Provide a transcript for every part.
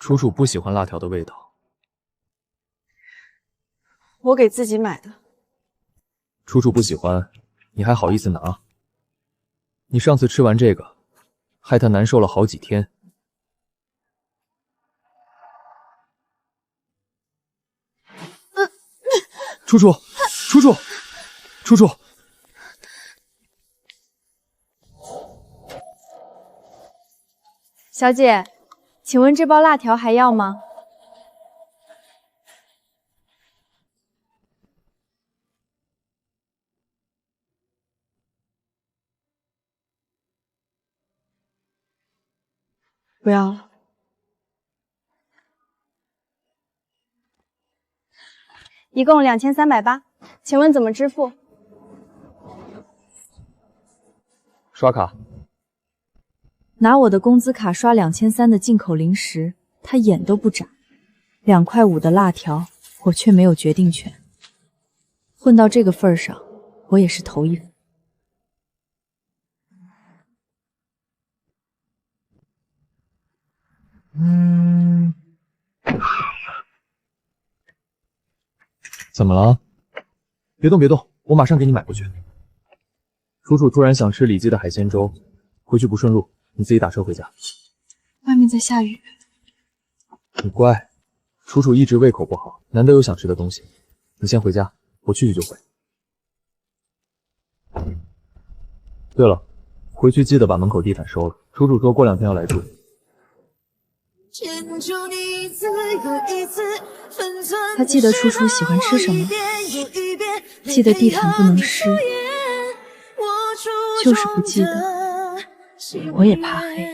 楚楚不喜欢辣条的味道。我给自己买的。楚楚不喜欢，你还好意思拿？你上次吃完这个，害她难受了好几天。楚楚，楚楚，楚楚。 小姐，请问这包辣条还要吗？不要了。一共2380，请问怎么支付？刷卡。拿我的工资卡刷2300的进口零食，他眼都不眨。2.5块的辣条，我却没有决定权。混到这个份上，我也是头一份。怎么了？别动别动，我马上给你买过去。楚楚突然想吃李记的海鲜粥，回去不顺路，你自己打车回家。外面在下雨。你乖，楚楚一直胃口不好，难得有想吃的东西。你先回家，我去就回。对了，回去记得把门口地毯收了。楚楚说过2天要来住。他记得楚楚喜欢吃什么，记得地毯不能湿，就是不记得。我也怕黑。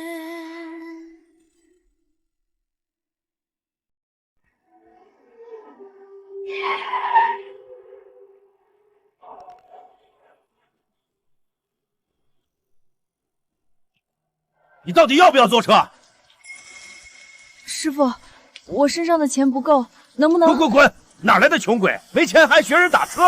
你到底要不要坐车？师傅，我身上的钱不够，能不能……滚滚滚！哪来的穷鬼？没钱还学人打车？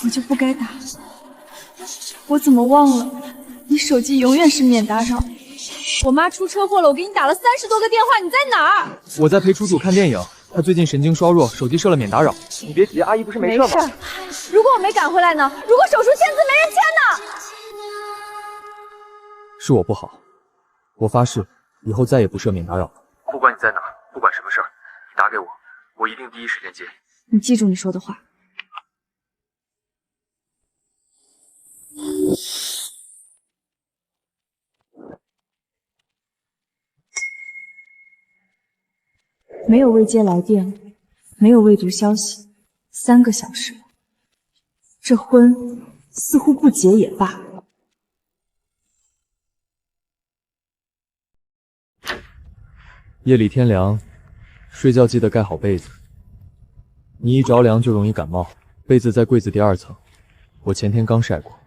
我就不该打，我怎么忘了？你手机永远是免打扰。我妈出车祸了，我给你打了30多个电话，你在哪儿？我在陪楚楚看电影，她最近神经衰弱，手机设了免打扰。你别急，阿姨不是没事吗？如果我没赶回来呢？如果手术签字没人签呢？是我不好，我发誓以后再也不设免打扰了。不管你在哪，不管什么事儿，你打给我，我一定第一时间接。你记住你说的话。没有未接来电，没有未读消息，3个小时了。这婚似乎不结也罢。夜里天凉，睡觉记得盖好被子。你一着凉就容易感冒，被子在柜子第2层，我前天刚晒过。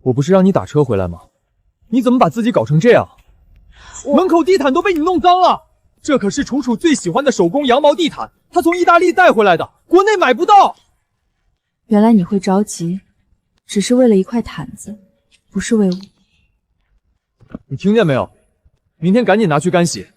我不是让你打车回来吗？你怎么把自己搞成这样？门口地毯都被你弄脏了，这可是楚楚最喜欢的手工羊毛地毯，她从意大利带回来的，国内买不到。原来你会着急，只是为了一块毯子，不是为我。你听见没有？明天赶紧拿去干洗。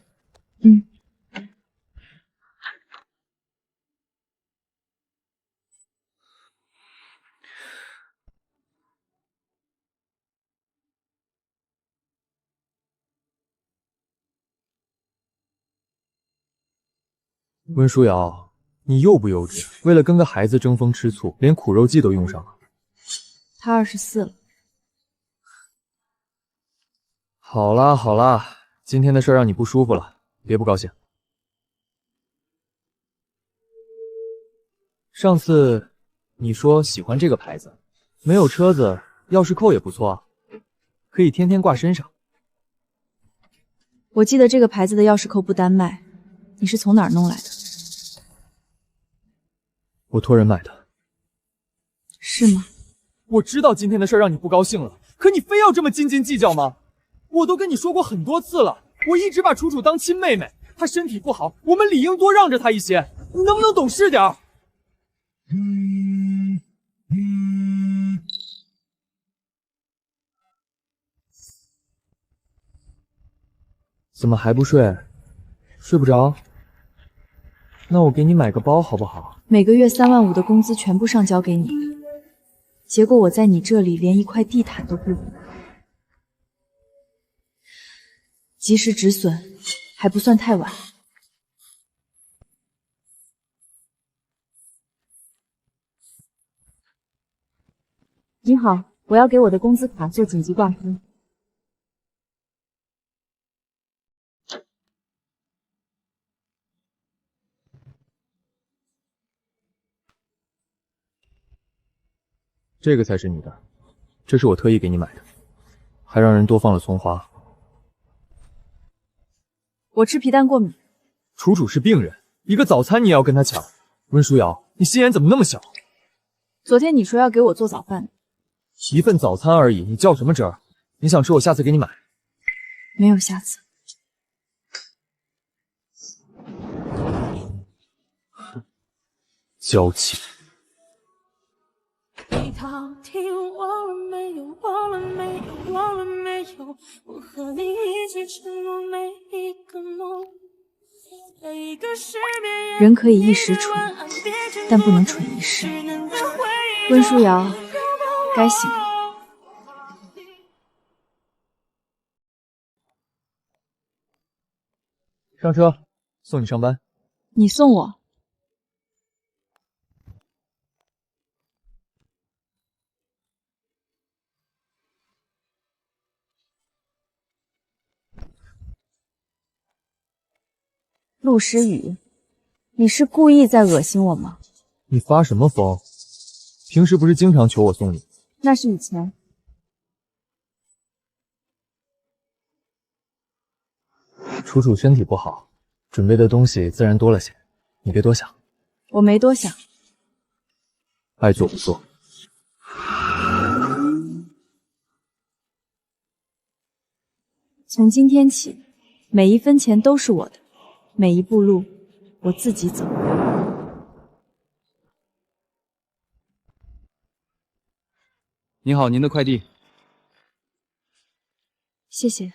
温书瑶，你幼不幼稚？为了跟个孩子争风吃醋，连苦肉计都用上了。他24了。好啦好啦，今天的事让你不舒服了，别不高兴。上次你说喜欢这个牌子，没有车子，钥匙扣也不错啊，可以天天挂身上。我记得这个牌子的钥匙扣不单卖，你是从哪儿弄来的？我托人买的。是吗？我知道今天的事让你不高兴了，可你非要这么斤斤计较吗？我都跟你说过很多次了，我一直把楚楚当亲妹妹，她身体不好，我们理应多让着她一些。你能不能懂事点儿？怎么还不睡？睡不着？那我给你买个包好不好？每个月3.5万的工资全部上交给你，结果我在你这里连一块地毯都不如。及时止损，还不算太晚。你好，我要给我的工资卡做紧急挂钩。这个才是你的，这是我特意给你买的，还让人多放了葱花。我吃皮蛋过敏。楚楚是病人，一个早餐你也要跟他抢。温书瑶，你心眼怎么那么小？昨天你说要给我做早饭，一份早餐而已，你较什么真儿？你想吃，我下次给你买。没有下次。娇气。你到底忘了没有？忘了没有？忘了没有？我和你一起承诺每一个梦。人可以一时蠢，但不能蠢一世。温书瑶，该醒了。上车，送你上班。你送我？陆诗雨，你是故意在恶心我吗？你发什么疯？平时不是经常求我送你？那是以前。楚楚身体不好，准备的东西自然多了些，你别多想。我没多想。爱做不做。从今天起，每一分钱都是我的，每一步路我自己走。你好，您的快递。谢谢。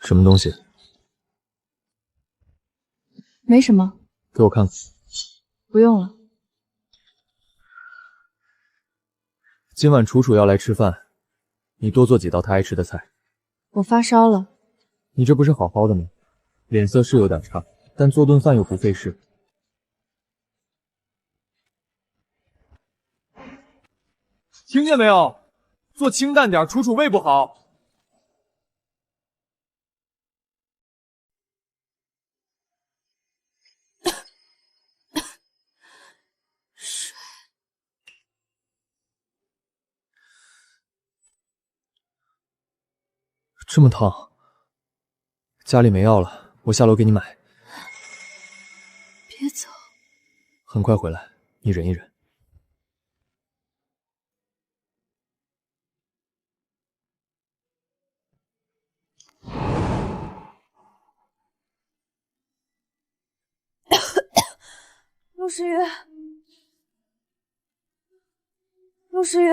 什么东西？没什么。给我看看。不用了。今晚楚楚要来吃饭，你多做几道她爱吃的菜。我发烧了。你这不是好好的吗？脸色是有点差，但做顿饭又不费事。听见没有？做清淡点，楚楚胃不好。这么烫，家里没药了，我下楼给你买。别走。很快回来，你忍一忍。陆诗雨，陆诗雨。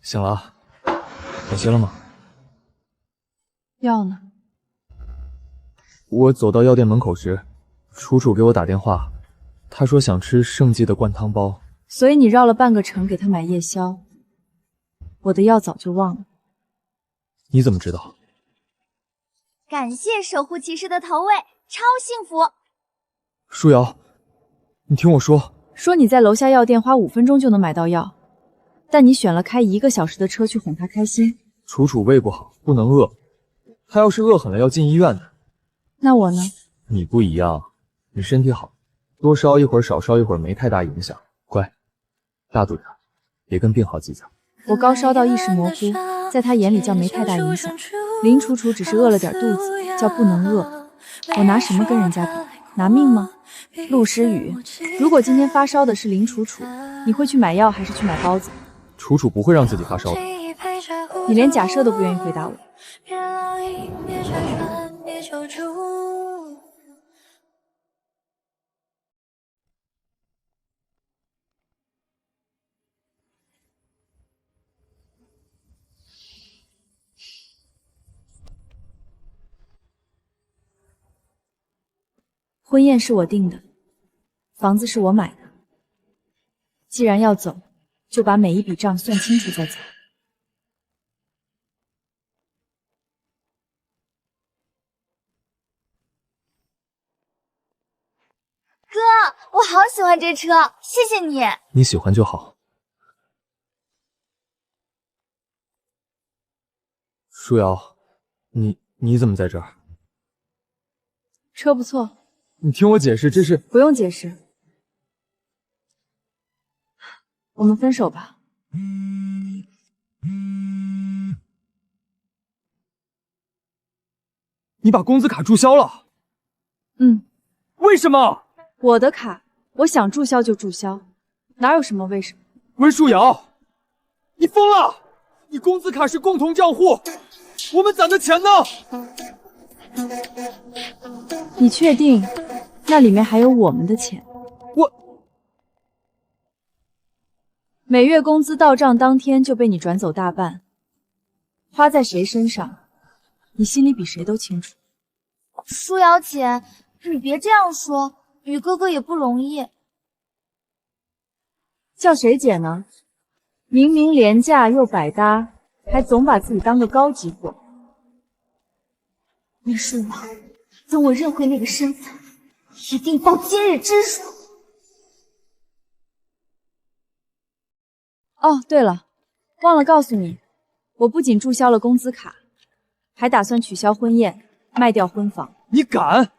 醒了，好些了吗？药呢？我走到药店门口时，楚楚给我打电话，她说想吃盛记的灌汤包。所以你绕了半个城给他买夜宵，我的药早就忘了。你怎么知道？感谢守护骑士的投喂，超幸福！舒瑶，你听我说。说你在楼下药店花5分钟就能买到药，但你选了开1个小时的车去哄她开心。楚楚胃不好，不能饿，她要是饿狠了要进医院的。那我呢？你不一样，你身体好，多烧一会儿少烧一会儿没太大影响。乖。大度点，别跟病号计较。我高烧到意识模糊，在他眼里叫没太大影响。林楚楚只是饿了点肚子，叫不能饿。我拿什么跟人家比？拿命吗？陆诗雨，如果今天发烧的是林楚楚，你会去买药还是去买包子？楚楚不会让自己发烧的。你连假设都不愿意回答我。婚宴是我定的，房子是我买的。既然要走，就把每一笔账算清楚再走。哥，我好喜欢这车，谢谢你。你喜欢就好。舒瑶，你怎么在这儿？车不错。你听我解释，这是……不用解释，我们分手吧。你把工资卡注销了？为什么？我的卡，我想注销就注销，哪有什么为什么？温舒瑶，你疯了！你工资卡是共同账户，我们攒的钱呢？你确定那里面还有我们的钱？每月工资到账当天就被你转走大半，花在谁身上，你心里比谁都清楚。舒瑶姐，你别这样说，雨哥哥也不容易。叫谁姐呢？明明廉价又百搭，还总把自己当个高级货。没事吧？等我认回那个身份，一定报今日之仇。哦，对了，忘了告诉你，我不仅注销了工资卡，还打算取消婚宴，卖掉婚房。你敢？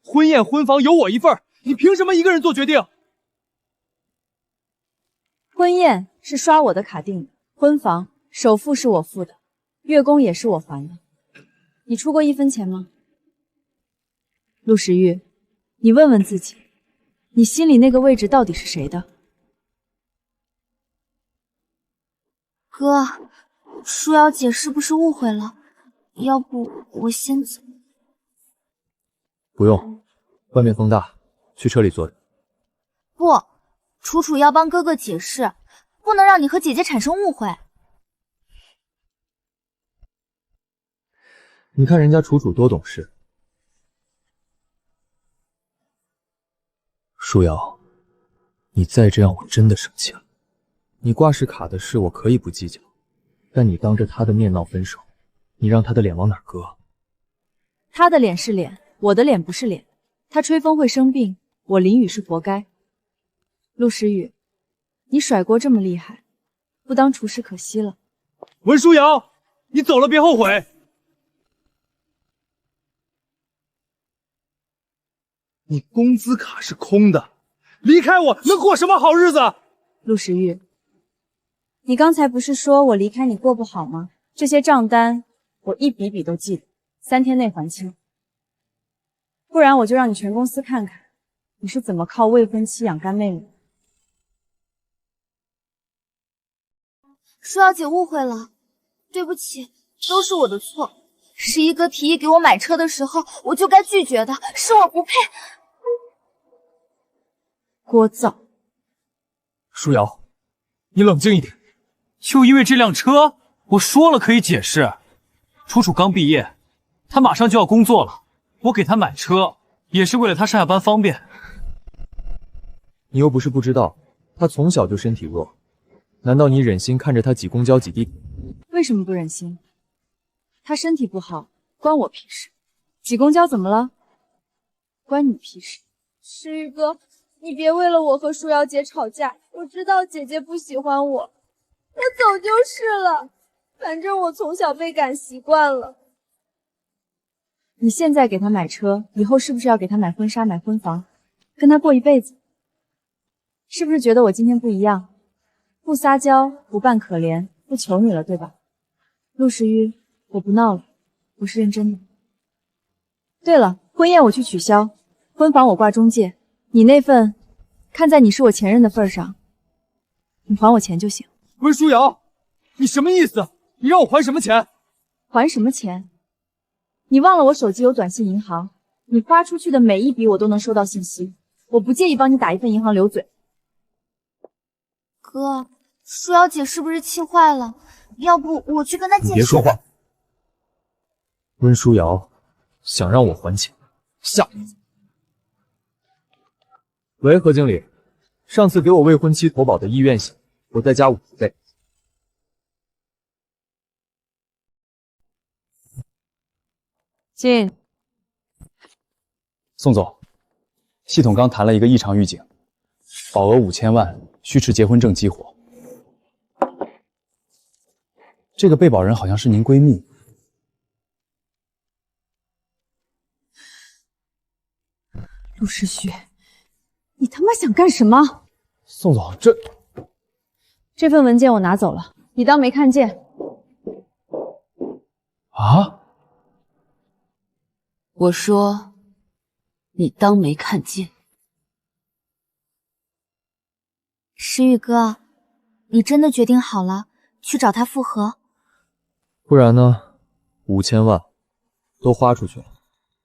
婚宴婚房有我一份，你凭什么一个人做决定？婚宴是刷我的卡定的，婚房首付是我付的，月供也是我还的。你出过1分钱吗？陆时玉，你问问自己，你心里那个位置到底是谁的？哥，舒瑶姐是不是误会了？要不我先走。不用，外面风大，去车里坐着。不，楚楚要帮哥哥解释，不能让你和姐姐产生误会。你看人家楚楚多懂事。舒瑶，你再这样我真的生气了。你挂失卡的事我可以不计较，但你当着他的面闹分手，你让他的脸往哪儿搁？他的脸是脸，我的脸不是脸。他吹风会生病，我淋雨是活该。陆时雨，你甩锅这么厉害，不当厨师可惜了。文舒瑶，你走了别后悔。你工资卡是空的，离开我能过什么好日子？陆时玉，你刚才不是说我离开你过不好吗？这些账单我一笔笔都记得，3天内还清，不然我就让你全公司看看你是怎么靠未婚妻养干妹妹。舒瑶姐误会了，对不起，都是我的错。十一哥提议给我买车的时候，我就该拒绝的，是我不配。聒噪！舒瑶，你冷静一点。就因为这辆车，我说了可以解释。楚楚刚毕业，他马上就要工作了，我给他买车也是为了他上下班方便。你又不是不知道，他从小就身体弱，难道你忍心看着他挤公交挤地铁？为什么不忍心？他身体不好，关我屁事。挤公交怎么了？关你屁事。诗玉哥，你别为了我和舒瑶姐吵架，我知道姐姐不喜欢我，我走就是了。反正我从小被赶习惯了。你现在给他买车，以后是不是要给他买婚纱、买婚房，跟他过一辈子？是不是觉得我今天不一样，不撒娇，不扮可怜，不求你了，对吧？陆时雨，我不闹了，我是认真的。对了，婚宴我去取消，婚房我挂中介，你那份，看在你是我前任的份上，你还我钱就行。温书瑶，你什么意思？你让我还什么钱？还什么钱？你忘了我手机有短信银行，你发出去的每一笔我都能收到信息，我不介意帮你打一份银行留嘴。哥，舒瑶姐是不是气坏了？要不我去跟她解释。你别说话。温书瑶想让我还钱，下辈子。喂，何经理，上次给我未婚妻投保的医院险，我再加50倍。进。宋总，系统刚谈了一个异常预警，保额5000万，需持结婚证激活。这个被保人好像是您闺蜜。陆时许，你他妈想干什么？宋总，这份文件我拿走了，你当没看见。啊？我说，你当没看见。时雨哥，你真的决定好了去找他复合？不然呢？5000万都花出去了，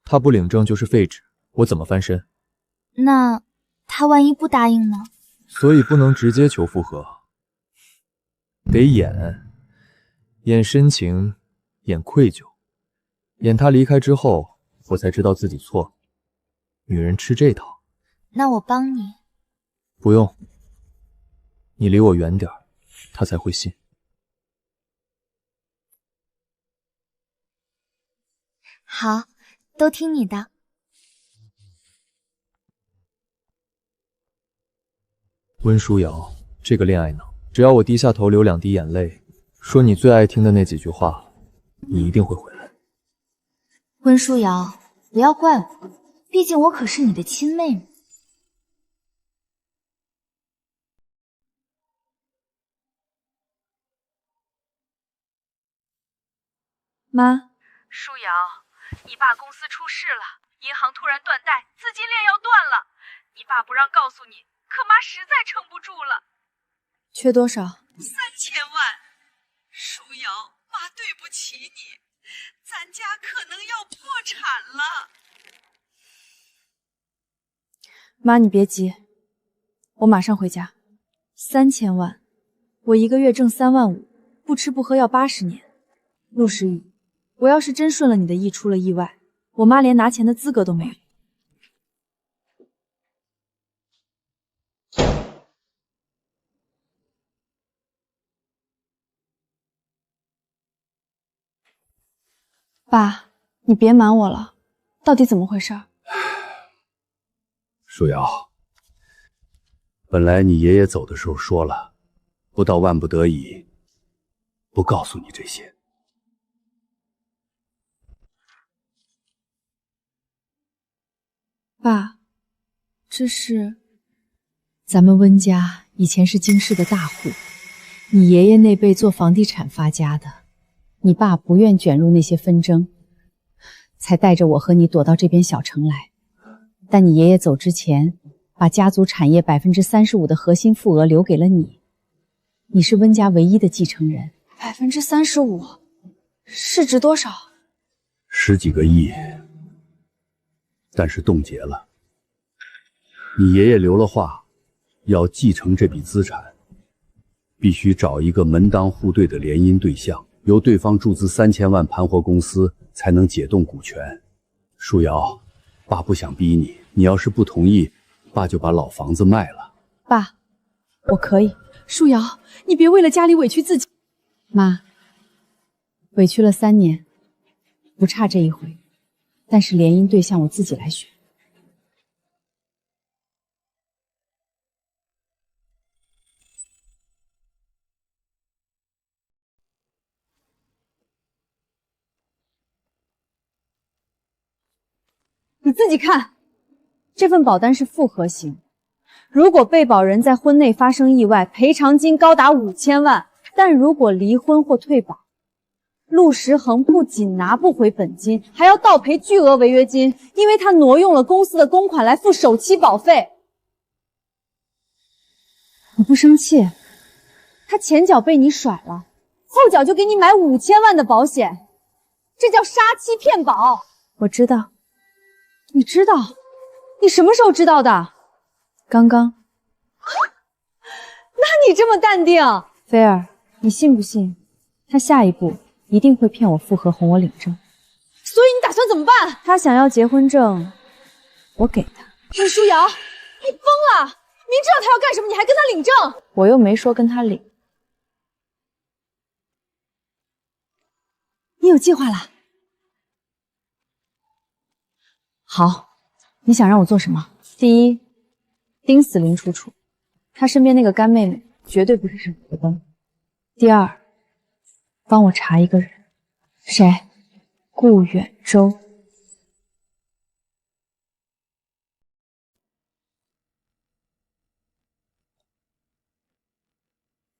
他不领证就是废纸，我怎么翻身？那他万一不答应呢？所以不能直接求复合，得演深情，演愧疚，演他离开之后，我才知道自己错了。女人吃这套。那我帮你。不用，你离我远点，他才会信。好，都听你的。温书瑶，这个恋爱脑，只要我低下头流2滴眼泪，说你最爱听的那几句话，你一定会回来。温书瑶，不要怪我，毕竟我可是你的亲妹妹。妈，舒瑶，你爸公司出事了，银行突然断贷，资金链要断了。你爸不让告诉你，可妈实在撑不住了。缺多少？3000万。舒瑶，妈对不起你，咱家可能要破产了。妈，你别急，我马上回家。3000万，我1个月挣3万5，不吃不喝要80年。陆时雨，我要是真顺了你的意，出了意外，我妈连拿钱的资格都没有。爸，你别瞒我了，到底怎么回事？舒瑶，本来你爷爷走的时候说了，不到万不得已，不告诉你这些。爸，这是咱们温家以前是京市的大户，你爷爷那辈做房地产发家的，你爸不愿卷入那些纷争，才带着我和你躲到这边小城来。但你爷爷走之前，把家族产业35%的核心富额留给了你，你是温家唯一的继承人。35%是值多少？10几个亿，但是冻结了。你爷爷留了话，要继承这笔资产，必须找一个门当户对的联姻对象，由对方注资3000万盘活公司，才能解冻股权。舒瑶，爸不想逼你，你要是不同意，爸就把老房子卖了。爸，我可以。舒瑶，你别为了家里委屈自己。妈，委屈了3年，不差这一回。但是联姻对象我自己来选。你自己看，这份保单是复合型，如果被保人在婚内发生意外，赔偿金高达5000万；但如果离婚或退保，陆时恒不仅拿不回本金，还要倒赔巨额违约金，因为他挪用了公司的公款来付首期保费。我不生气，他前脚被你甩了，后脚就给你买5000万的保险，这叫杀妻骗保。我知道，你知道，你什么时候知道的？刚刚。那你这么淡定？菲儿，你信不信，他下一步一定会骗我复合，哄我领证。所以你打算怎么办？他想要结婚证，我给他。温书瑶，你疯了！明知道他要干什么，你还跟他领证？我又没说跟他领。你有计划了？好，你想让我做什么？第一，盯死林楚楚，她身边那个干妹妹绝对不是沈国登。第二，帮我查一个人，谁？顾远洲。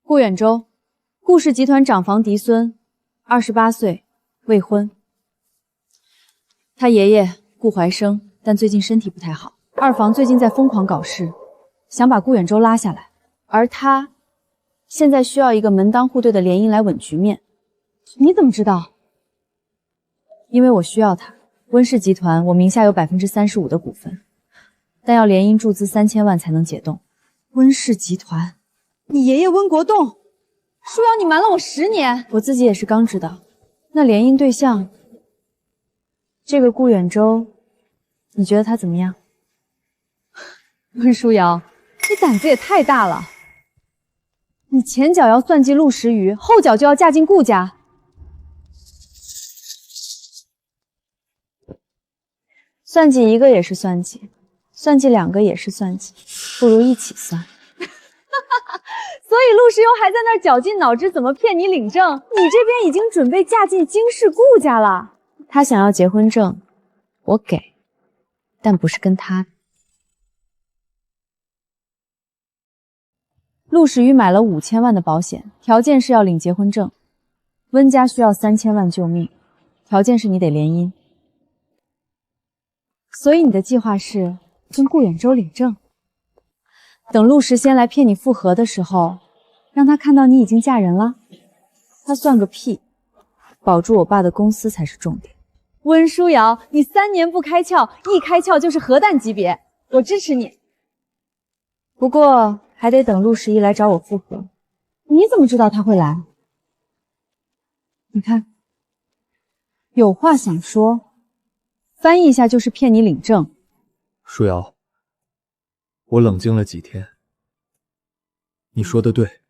顾远洲，顾氏集团长房嫡孙，28岁，未婚。他爷爷顾怀生，但最近身体不太好。二房最近在疯狂搞事，想把顾远洲拉下来，而他现在需要一个门当户对的联姻来稳局面。你怎么知道？因为我需要他。温氏集团我名下有35%的股份，但要联姻注资3000万才能解冻。温氏集团，你爷爷温国栋，舒瑶，你瞒了我10年，我自己也是刚知道。那联姻对象，这个顾远洲，你觉得他怎么样？温舒瑶，你胆子也太大了！你前脚要算计陆时雨，后脚就要嫁进顾家。算计一个也是算计，算计2个也是算计，不如一起算。所以陆时游还在那儿绞尽脑汁怎么骗你领证，你这边已经准备嫁进京氏顾家了。他想要结婚证，我给，但不是跟他的。陆时雨买了5000万的保险，条件是要领结婚证。温家需要3000万救命，条件是你得联姻。所以你的计划是跟顾远洲领证，等陆时先来骗你复合的时候，让他看到你已经嫁人了。他算个屁，保住我爸的公司才是重点。温书瑶，你3年不开窍，一开窍就是核弹级别，我支持你。不过还得等陆时一来找我复合。你怎么知道他会来？你看，有话想说，翻译一下就是骗你领证。舒瑶，我冷静了几天。你说的对，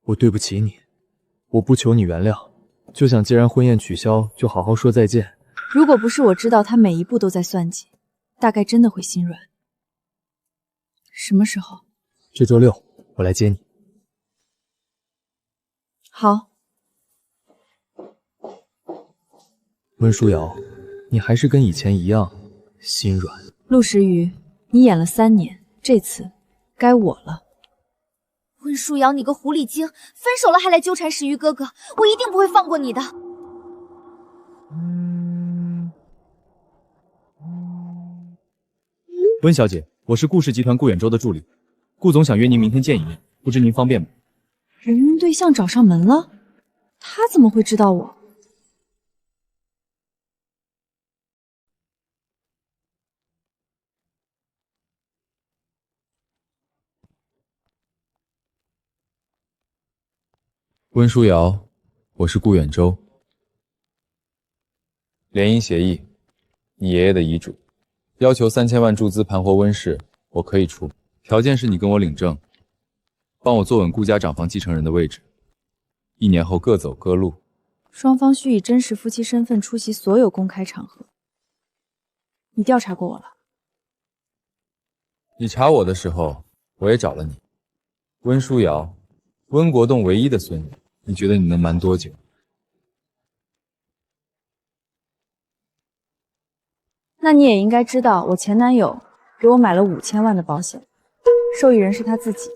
我对不起你，我不求你原谅，就想既然婚宴取消，就好好说再见。如果不是我知道他每一步都在算计，大概真的会心软。什么时候？这周6我来接你。好。温舒瑶，你还是跟以前一样心软。陆时雨，你演了3年，这次该我了。温舒瑶，你个狐狸精，分手了还来纠缠时雨哥哥，我一定不会放过你的。温小姐，我是顾氏集团顾远洲的助理，顾总想约您明天见一面，不知您方便吗？人孕对象找上门了，他怎么会知道我？温书瑶，我是顾远洲。联姻协议，你爷爷的遗嘱，要求3000万注资盘活温氏，我可以出，条件是你跟我领证，帮我坐稳顾家长房继承人的位置，1年后各走各路。双方需以真实夫妻身份出席所有公开场合。你调查过我了？你查我的时候，我也找了你。温书瑶，温国栋唯一的孙女，你觉得你能瞒多久？那你也应该知道，我前男友给我买了5000万的保险，受益人是他自己，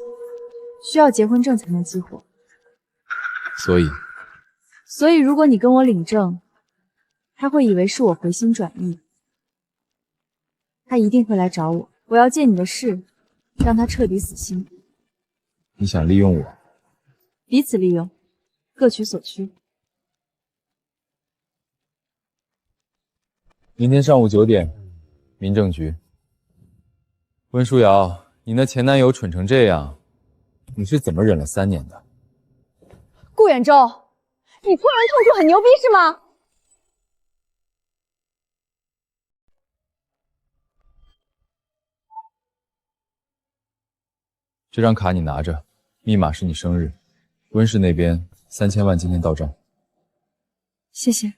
需要结婚证才能激活。所以如果你跟我领证，他会以为是我回心转意，他一定会来找我。我要借你的势，让他彻底死心。你想利用我？彼此利用，各取所需。明天上午9点，民政局。温书瑶，你那前男友蠢成这样，你是怎么忍了3年的？顾远舟，你突然痛处很牛逼是吗？这张卡你拿着，密码是你生日。温氏那边3000万今天到账。谢谢。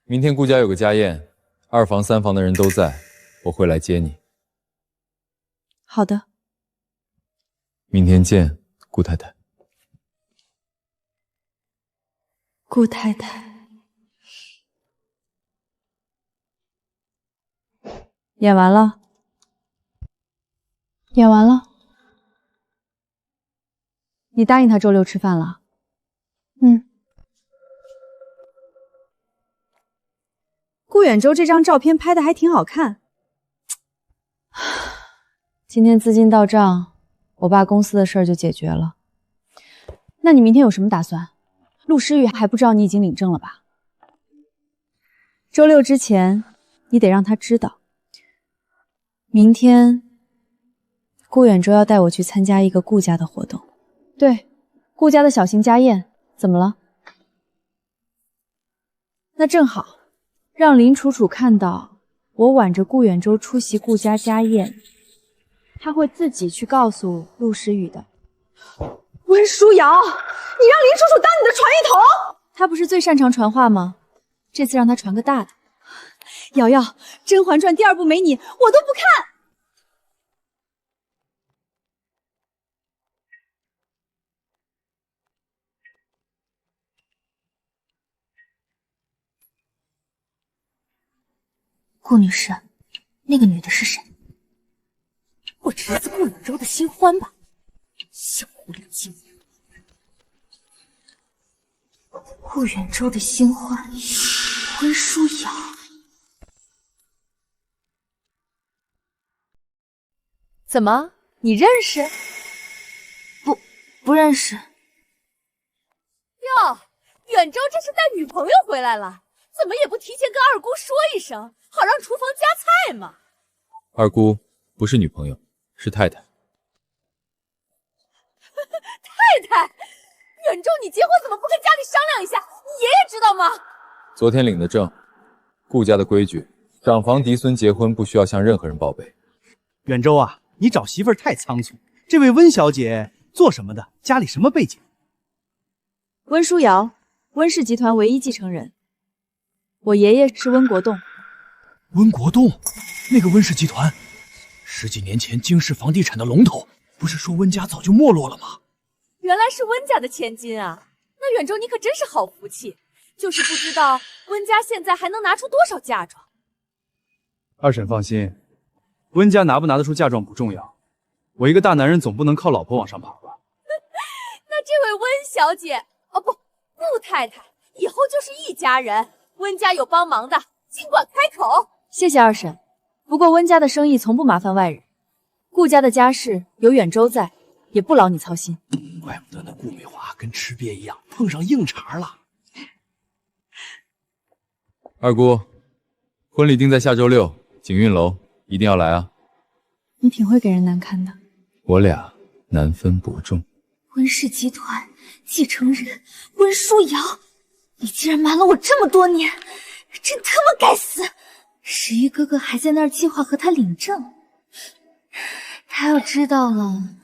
明天顾家有个家宴，2房3房的人都在，我会来接你。好的。明天见，顾太太。顾太太。演完了。演完了。你答应他周6吃饭了？嗯。顾远舟这张照片拍的还挺好看。今天资金到账，我爸公司的事儿就解决了。那你明天有什么打算？陆诗雨还不知道你已经领证了吧？周6之前，你得让他知道。明天，顾远舟要带我去参加一个顾家的活动。对，顾家的小型家宴，怎么了？那正好，让林楚楚看到我挽着顾远舟出席顾家家宴，他会自己去告诉陆诗雨的。温书瑶，你让林楚楚当你的传语筒？他不是最擅长传话吗？这次让他传个大的。瑶瑶，《甄嬛传》第2部没你，我都不看。顾女士，那个女的是谁？我侄子顾远舟的新欢吧？小狐狸精！顾远舟的新欢，温书瑶。怎么，你认识？不认识。哟，远舟这是带女朋友回来了，怎么也不提前跟二姑说一声，好让厨房加菜嘛。二姑不是女朋友，是太太。太太，远舟你结婚怎么不跟家里商量一下？你爷爷知道吗？昨天领的证，顾家的规矩，长房嫡孙结婚不需要向任何人报备。远舟啊，你找媳妇儿太仓促。这位温小姐做什么的？家里什么背景？温书瑶，温氏集团唯一继承人。我爷爷是温国栋。温国栋，那个温氏集团，10几年前京市房地产的龙头，不是说温家早就没落了吗？原来是温家的千金啊！那远舟你可真是好福气，就是不知道温家现在还能拿出多少嫁妆。二婶放心，温家拿不拿得出嫁妆不重要，我一个大男人总不能靠老婆往上爬吧？那这位温小姐，哦不，顾太太，以后就是一家人，温家有帮忙的，尽管开口。谢谢二婶，不过温家的生意从不麻烦外人，顾家的家事有远舟在，也不劳你操心。怪不得那顾美华跟吃瘪一样，碰上硬茬了。二姑，婚礼定在下周6，景运楼，一定要来啊！你挺会给人难堪的。我俩难分伯仲。温氏集团继承人温书瑶，你竟然瞒了我这么多年，真他妈该死！石玉哥哥还在那儿计划和他领证，他要知道了。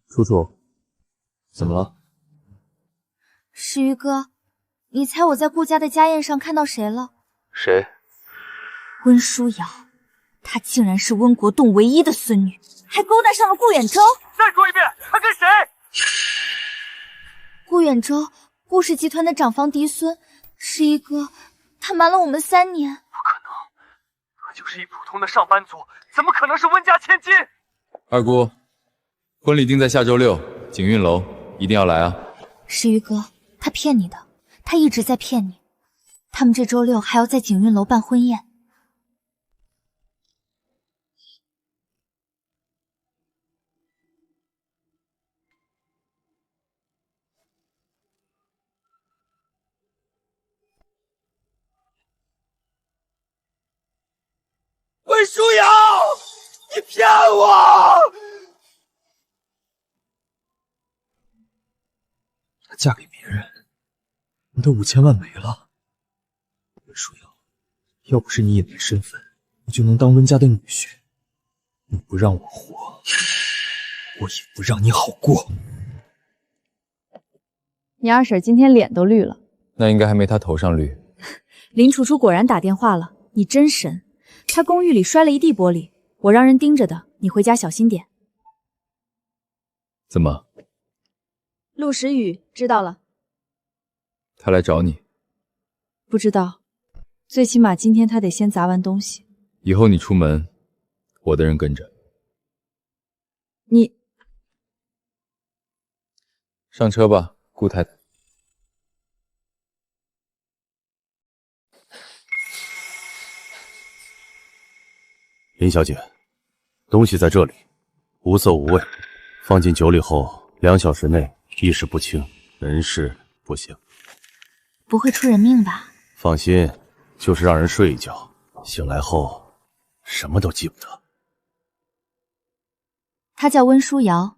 楚楚，怎么了？石玉哥，你猜我在顾家的家宴上看到谁了？谁？温书瑶，她竟然是温国栋唯一的孙女，还勾搭上了顾远舟。再说一遍，他跟谁？顾远舟，顾氏集团的长房嫡孙，是一个他瞒了我们3年。不可能，他就是一普通的上班族，怎么可能是温家千金？二姑，婚礼定在下周6，景运楼，一定要来啊！石鱼哥，他骗你的，他一直在骗你。他们这周6还要在景运楼办婚宴。温书瑶，你骗我！她嫁给别人，我的5000万没了。温书瑶，要不是你隐瞒身份，我就能当温家的女婿。你不让我活，我也不让你好过。你二婶今天脸都绿了，那应该还没他头上绿。林楚楚果然打电话了，你真神。他公寓里摔了一地玻璃，我让人盯着的，你回家小心点。怎么？陆时雨知道了？他来找你？不知道，最起码今天他得先砸完东西。以后你出门，我的人跟着。你上车吧，顾太太。林小姐，东西在这里，无色无味，放进酒里后2小时内意识不清，人事不省。不会出人命吧？放心，就是让人睡一觉，醒来后什么都记不得。他叫温书瑶，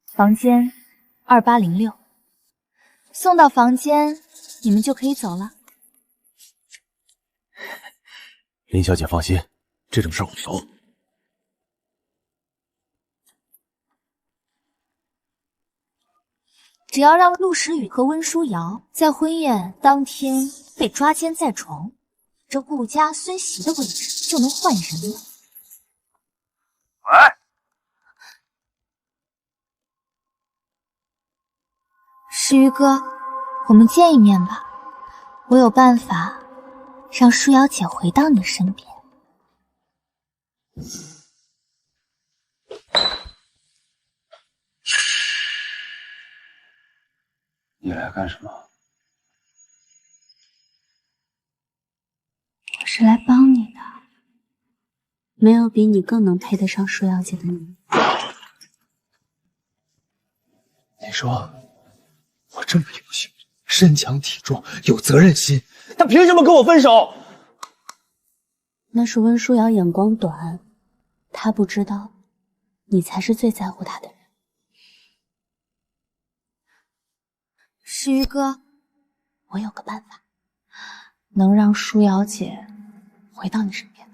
房间2806。送到房间，你们就可以走了。林小姐放心，这种事我熟。只要让陆时雨和温书瑶在婚宴当天被抓奸在床，这顾家孙媳的位置就能换人了。喂，时雨哥，我们见一面吧，我有办法让舒瑶姐回到你身边。你来干什么？我是来帮你的，没有比你更能配得上舒瑶姐的女人。你说我这么优秀，身强体壮，有责任心，他凭什么跟我分手？那是温书瑶眼光短，她不知道你才是最在乎她的人。诗雨哥，我有个办法，能让舒瑶姐回到你身边，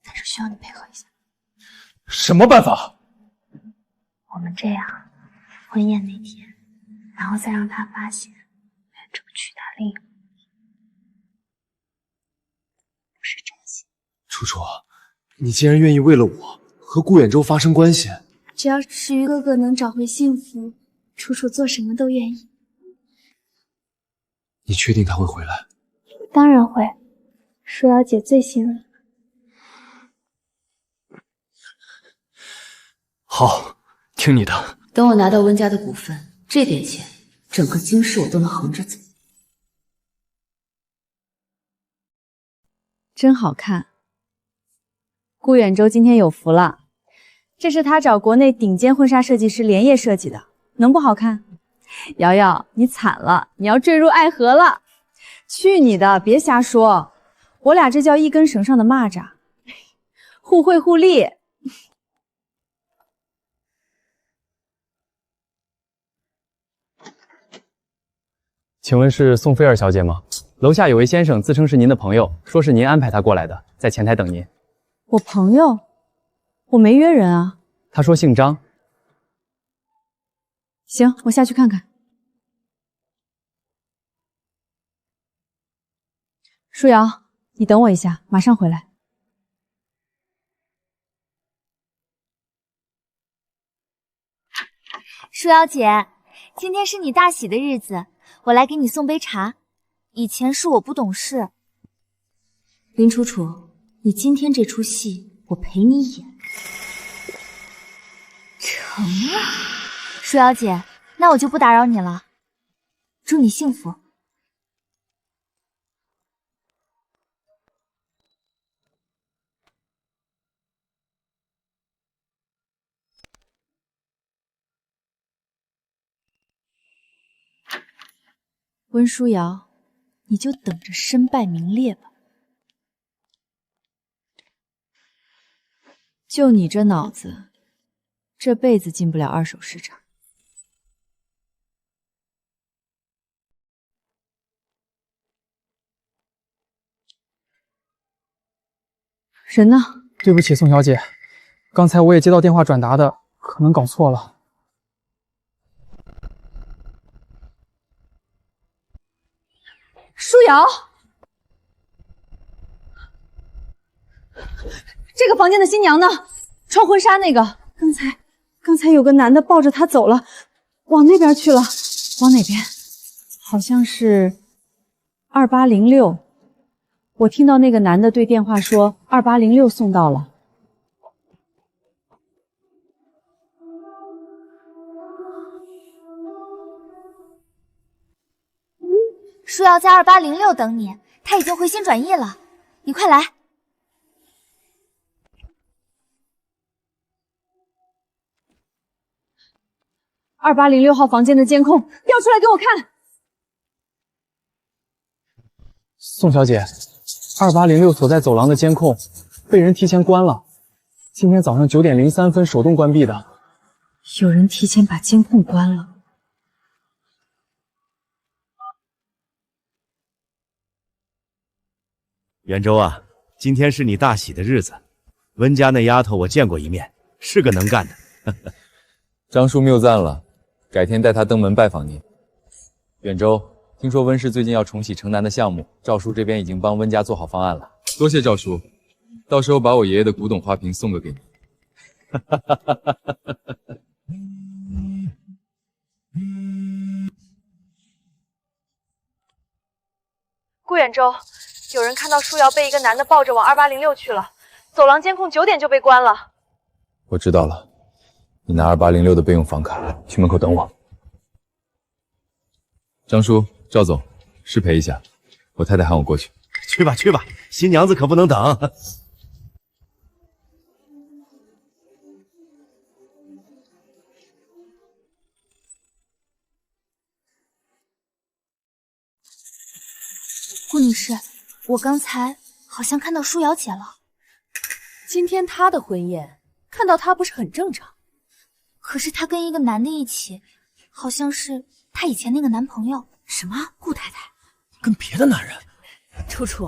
但是需要你配合一下。什么办法？我们这样，婚宴那天，然后再让她发现远程娶她另一个不是真心。楚楚，你竟然愿意为了我和顾远舟发生关系？只要诗雨哥哥能找回幸福，楚楚做什么都愿意。你确定他会回来？当然会，舒瑶姐最信任。好，听你的。等我拿到温家的股份，这点钱，整个京市我都能横着走。真好看。顾远舟今天有福了，这是他找国内顶尖婚纱设计师连夜设计的，能不好看？瑶瑶，你惨了，你要坠入爱河了。去你的，别瞎说，我俩这叫一根绳上的蚂蚱，互惠互利。请问是宋菲儿小姐吗？楼下有位先生自称是您的朋友，说是您安排他过来的，在前台等您。我朋友？我没约人啊。他说姓张。行，我下去看看。舒瑶，你等我一下，马上回来。舒瑶姐，今天是你大喜的日子，我来给你送杯茶。以前是我不懂事。林楚楚，你今天这出戏我陪你演。成了。舒瑶姐，那我就不打扰你了，祝你幸福。温书瑶，你就等着身败名裂吧。就你这脑子，这辈子进不了二手市场。人呢？对不起，宋小姐，刚才我也接到电话转达的，可能搞错了。舒瑶，这个房间的新娘呢？穿婚纱那个，刚才有个男的抱着她走了，往那边去了。往哪边？好像是2806。我听到那个男的对电话说2806送到了。舒瑶在2806等你，他已经回心转意了，你快来。2806号房间的监控调出来给我看。宋小姐，2806所在走廊的监控被人提前关了，今天早上9点03分手动关闭的。有人提前把监控关了。袁州啊，今天是你大喜的日子，温家那丫头我见过一面，是个能干的。张叔谬赞了，改天带她登门拜访您。远州，听说温氏最近要重启城南的项目，赵叔这边已经帮温家做好方案了。多谢赵叔，到时候把我爷爷的古董花瓶送个给你。顾远州，有人看到舒瑶被一个男的抱着往2806去了，走廊监控9点就被关了。我知道了，你拿2806的备用房卡去门口等我。张叔、赵总，失陪一下，我太太喊我过去。去吧去吧，新娘子可不能等。顾女士，我刚才好像看到舒瑶姐了。今天她的婚宴，看到她不是很正常？可是她跟一个男的一起，好像是她以前那个男朋友。什么？顾太太跟别的男人？楚楚，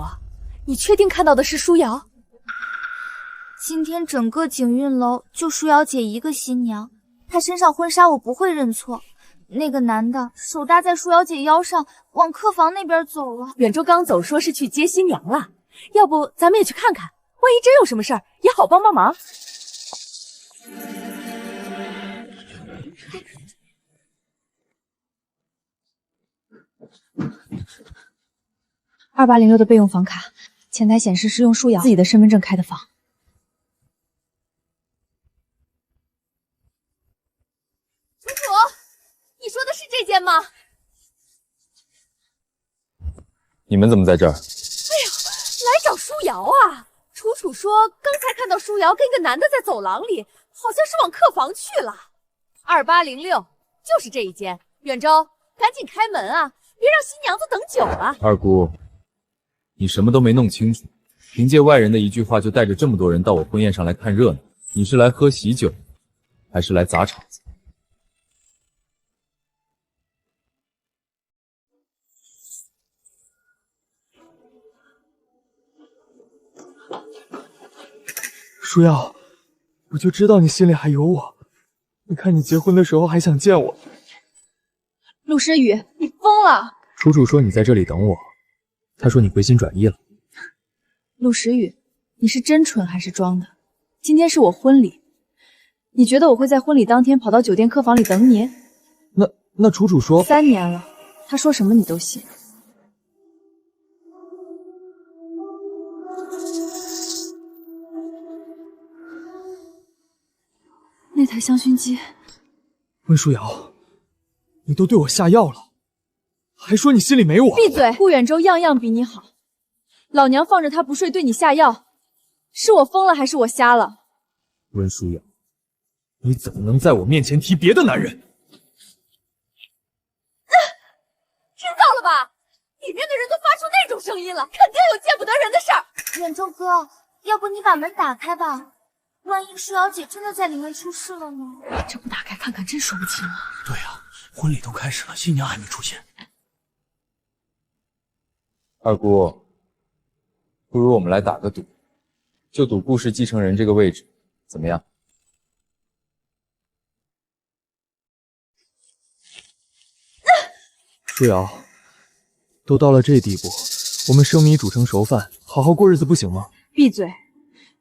你确定看到的是舒瑶？今天整个景韵楼就舒瑶姐一个新娘，她身上婚纱我不会认错。那个男的手搭在舒瑶姐腰上，往客房那边走了。远州刚走，说是去接新娘了，要不咱们也去看看，万一真有什么事儿，也好帮帮忙。2806的备用房卡，前台显示是用舒瑶自己的身份证开的房。楚楚，你说的是这间吗？你们怎么在这儿？哎呦，来找舒瑶啊！楚楚说刚才看到舒瑶跟一个男的在走廊里，好像是往客房去了。2806就是这一间。远州，赶紧开门啊，别让新娘子等久了。二姑，你什么都没弄清楚，凭借外人的一句话就带着这么多人到我婚宴上来看热闹，你是来喝喜酒，还是来砸场子？舒瑶，我就知道你心里还有我。你看你结婚的时候还想见我。陆诗雨，你疯了！楚楚说你在这里等我，她说你回心转意了。陆诗雨，你是真蠢还是装的？今天是我婚礼，你觉得我会在婚礼当天跑到酒店客房里等你？那楚楚说3年了，他说什么你都信。那台香薰机，温书瑶，你都对我下药了，还说你心里没我？闭嘴！顾远舟样样比你好，老娘放着他不睡对你下药，是我疯了还是我瞎了？温书瑶，你怎么能在我面前提别的男人？知道了吧？里面的人都发出那种声音了，肯定有见不得人的事儿。远舟哥，要不你把门打开吧？万一舒瑶姐真的在里面出事了呢？这不打开看看，真说不清啊。对呀，婚礼都开始了，新娘还没出现。二姑，不如我们来打个赌，就赌顾氏继承人这个位置，怎么样？舒瑶，都到了这地步，我们生米煮成熟饭，好好过日子不行吗？闭嘴！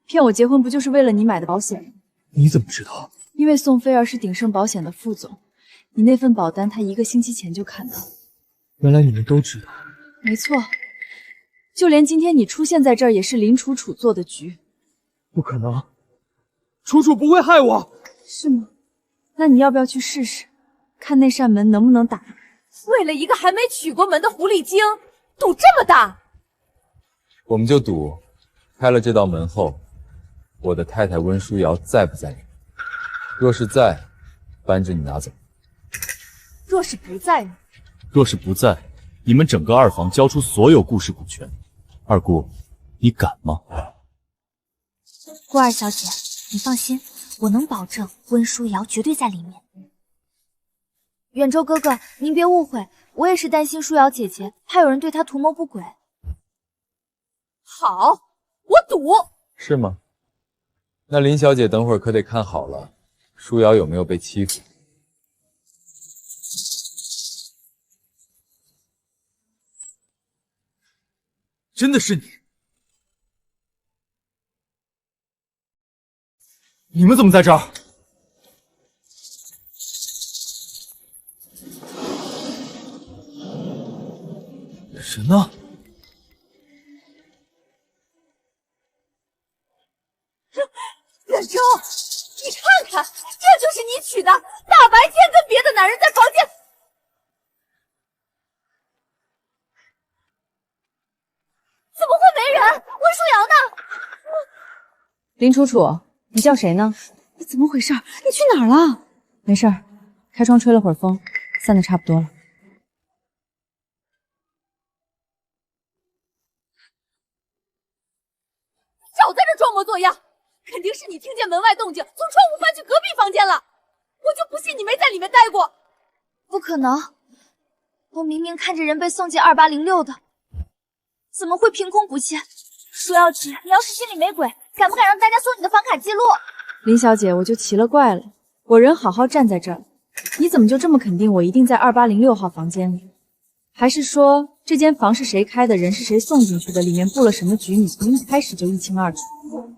骗我结婚不就是为了你买的保险吗？你怎么知道？因为宋菲儿是鼎盛保险的副总，你那份保单她1个星期前就看到了。原来你们都知道。没错，就连今天你出现在这儿也是林楚楚做的局。不可能，楚楚不会害我。是吗？那你要不要去试试，看那扇门能不能打开？为了一个还没娶过门的狐狸精，赌这么大？我们就赌，开了这道门后，我的太太温书瑶在不在里面？若是在，扳着你拿走；若是不在呢？若是不在，你们整个二房交出所有顾氏股权。二姑，你敢吗？顾二小姐，你放心，我能保证温书瑶绝对在里面。远舟哥哥，您别误会，我也是担心舒瑶姐姐，怕有人对她图谋不轨。好，我赌。是吗？那林小姐等会儿可得看好了，舒瑶有没有被欺负。真的是你！你们怎么在这儿？人呢？远舟，你看看，这就是你娶的，大白天跟别的男人在房间。怎么会没人？温书瑶呢？林楚楚，你叫谁呢？你怎么回事？你去哪儿了？没事儿，开窗吹了会儿风，散的差不多了。少在这装模作样，肯定是你听见门外动静，从窗户翻去隔壁房间了。我就不信你没在里面待过。不可能，我明明看着人被送进2806的，怎么会凭空不见？舒瑶姐，你要是心里没鬼，敢不敢让大家搜你的房卡记录？林小姐，我就奇了怪了，我人好好站在这儿，你怎么就这么肯定我一定在2806号房间里？还是说这间房是谁开的，人是谁送进去的，里面布了什么局，你从一开始就一清二楚？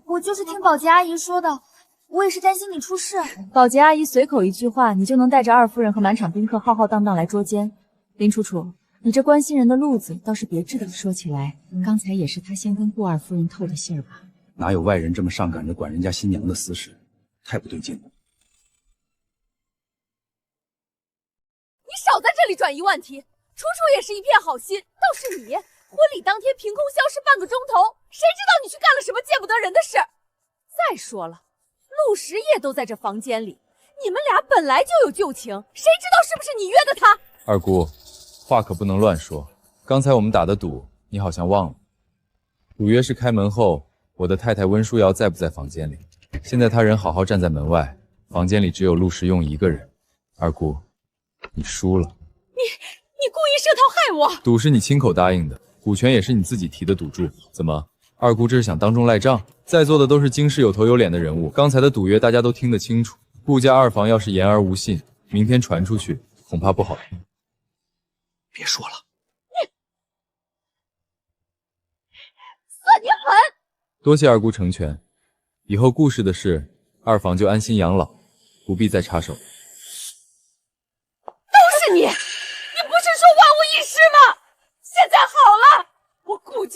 我就是听保洁阿姨说的，我也是担心你出事。保洁阿姨随口一句话，你就能带着二夫人和满场宾客浩浩荡荡来捉奸？林楚楚，你这关心人的路子倒是别致的。说起来，刚才也是他先跟顾二夫人透的信儿吧？哪有外人这么上赶着管人家新娘的私事，太不对劲了。你少在这里转移话题。楚楚也是一片好心，倒是你，婚礼当天凭空消失半个钟头，谁知道你去干了什么见不得人的事？再说了，陆时也都在这房间里，你们俩本来就有旧情，谁知道是不是你约的他？二姑，话可不能乱说。刚才我们打的赌，你好像忘了。赌约是开门后，我的太太温书瑶在不在房间里？现在她人好好站在门外，房间里只有陆时用一个人。二姑，你输了。你故意设套害我？赌是你亲口答应的，股权也是你自己提的赌注。怎么，二姑这是想当众赖账？在座的都是经世有头有脸的人物，刚才的赌约大家都听得清楚。顾家二房要是言而无信，明天传出去，恐怕不好听。别说了，算你狠！多谢二姑成全，以后顾氏的事，二房就安心养老，不必再插手。都是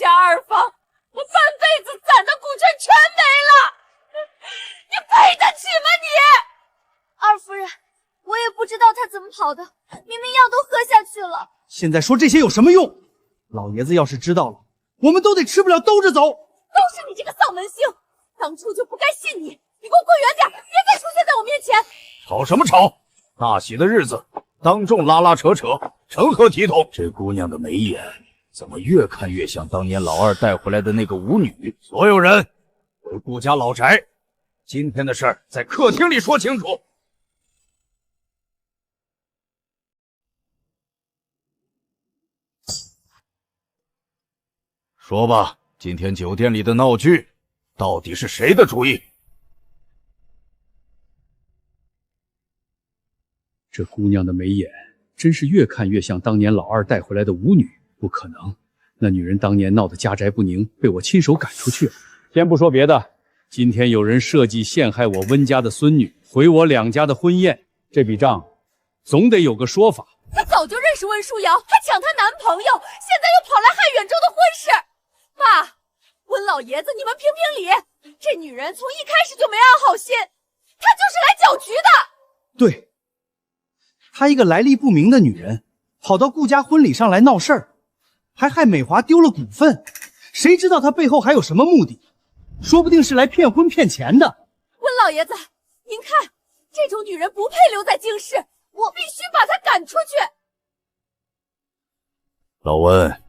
家二房，我半辈子攒的股权全没了，你配得起吗你？二夫人，我也不知道他怎么跑的，明明药都喝下去了。现在说这些有什么用？老爷子要是知道了，我们都得吃不了兜着走。都是你这个丧门星，当初就不该信你。你给我滚远点，别再出现在我面前！吵什么吵？大喜的日子，当众拉拉扯扯，成何体统？这姑娘的眉眼怎么越看越像当年老二带回来的那个舞女？所有人回顾家老宅，今天的事儿在客厅里说清楚。说吧，今天酒店里的闹剧，到底是谁的主意？这姑娘的眉眼真是越看越像当年老二带回来的舞女，不可能，那女人当年闹得家宅不宁，被我亲手赶出去了。先不说别的，今天有人设计陷害我温家的孙女，毁我两家的婚宴，这笔账总得有个说法。她早就认识温书瑶，还抢她男朋友，现在又跑来害远州的婚事。爸，温老爷子，你们评评理，这女人从一开始就没安好心，她就是来搅局的。对，她一个来历不明的女人，跑到顾家婚礼上来闹事儿，还害美华丢了股份，谁知道她背后还有什么目的？说不定是来骗婚骗钱的。温老爷子，您看，这种女人不配留在京师，我必须把她赶出去。老温，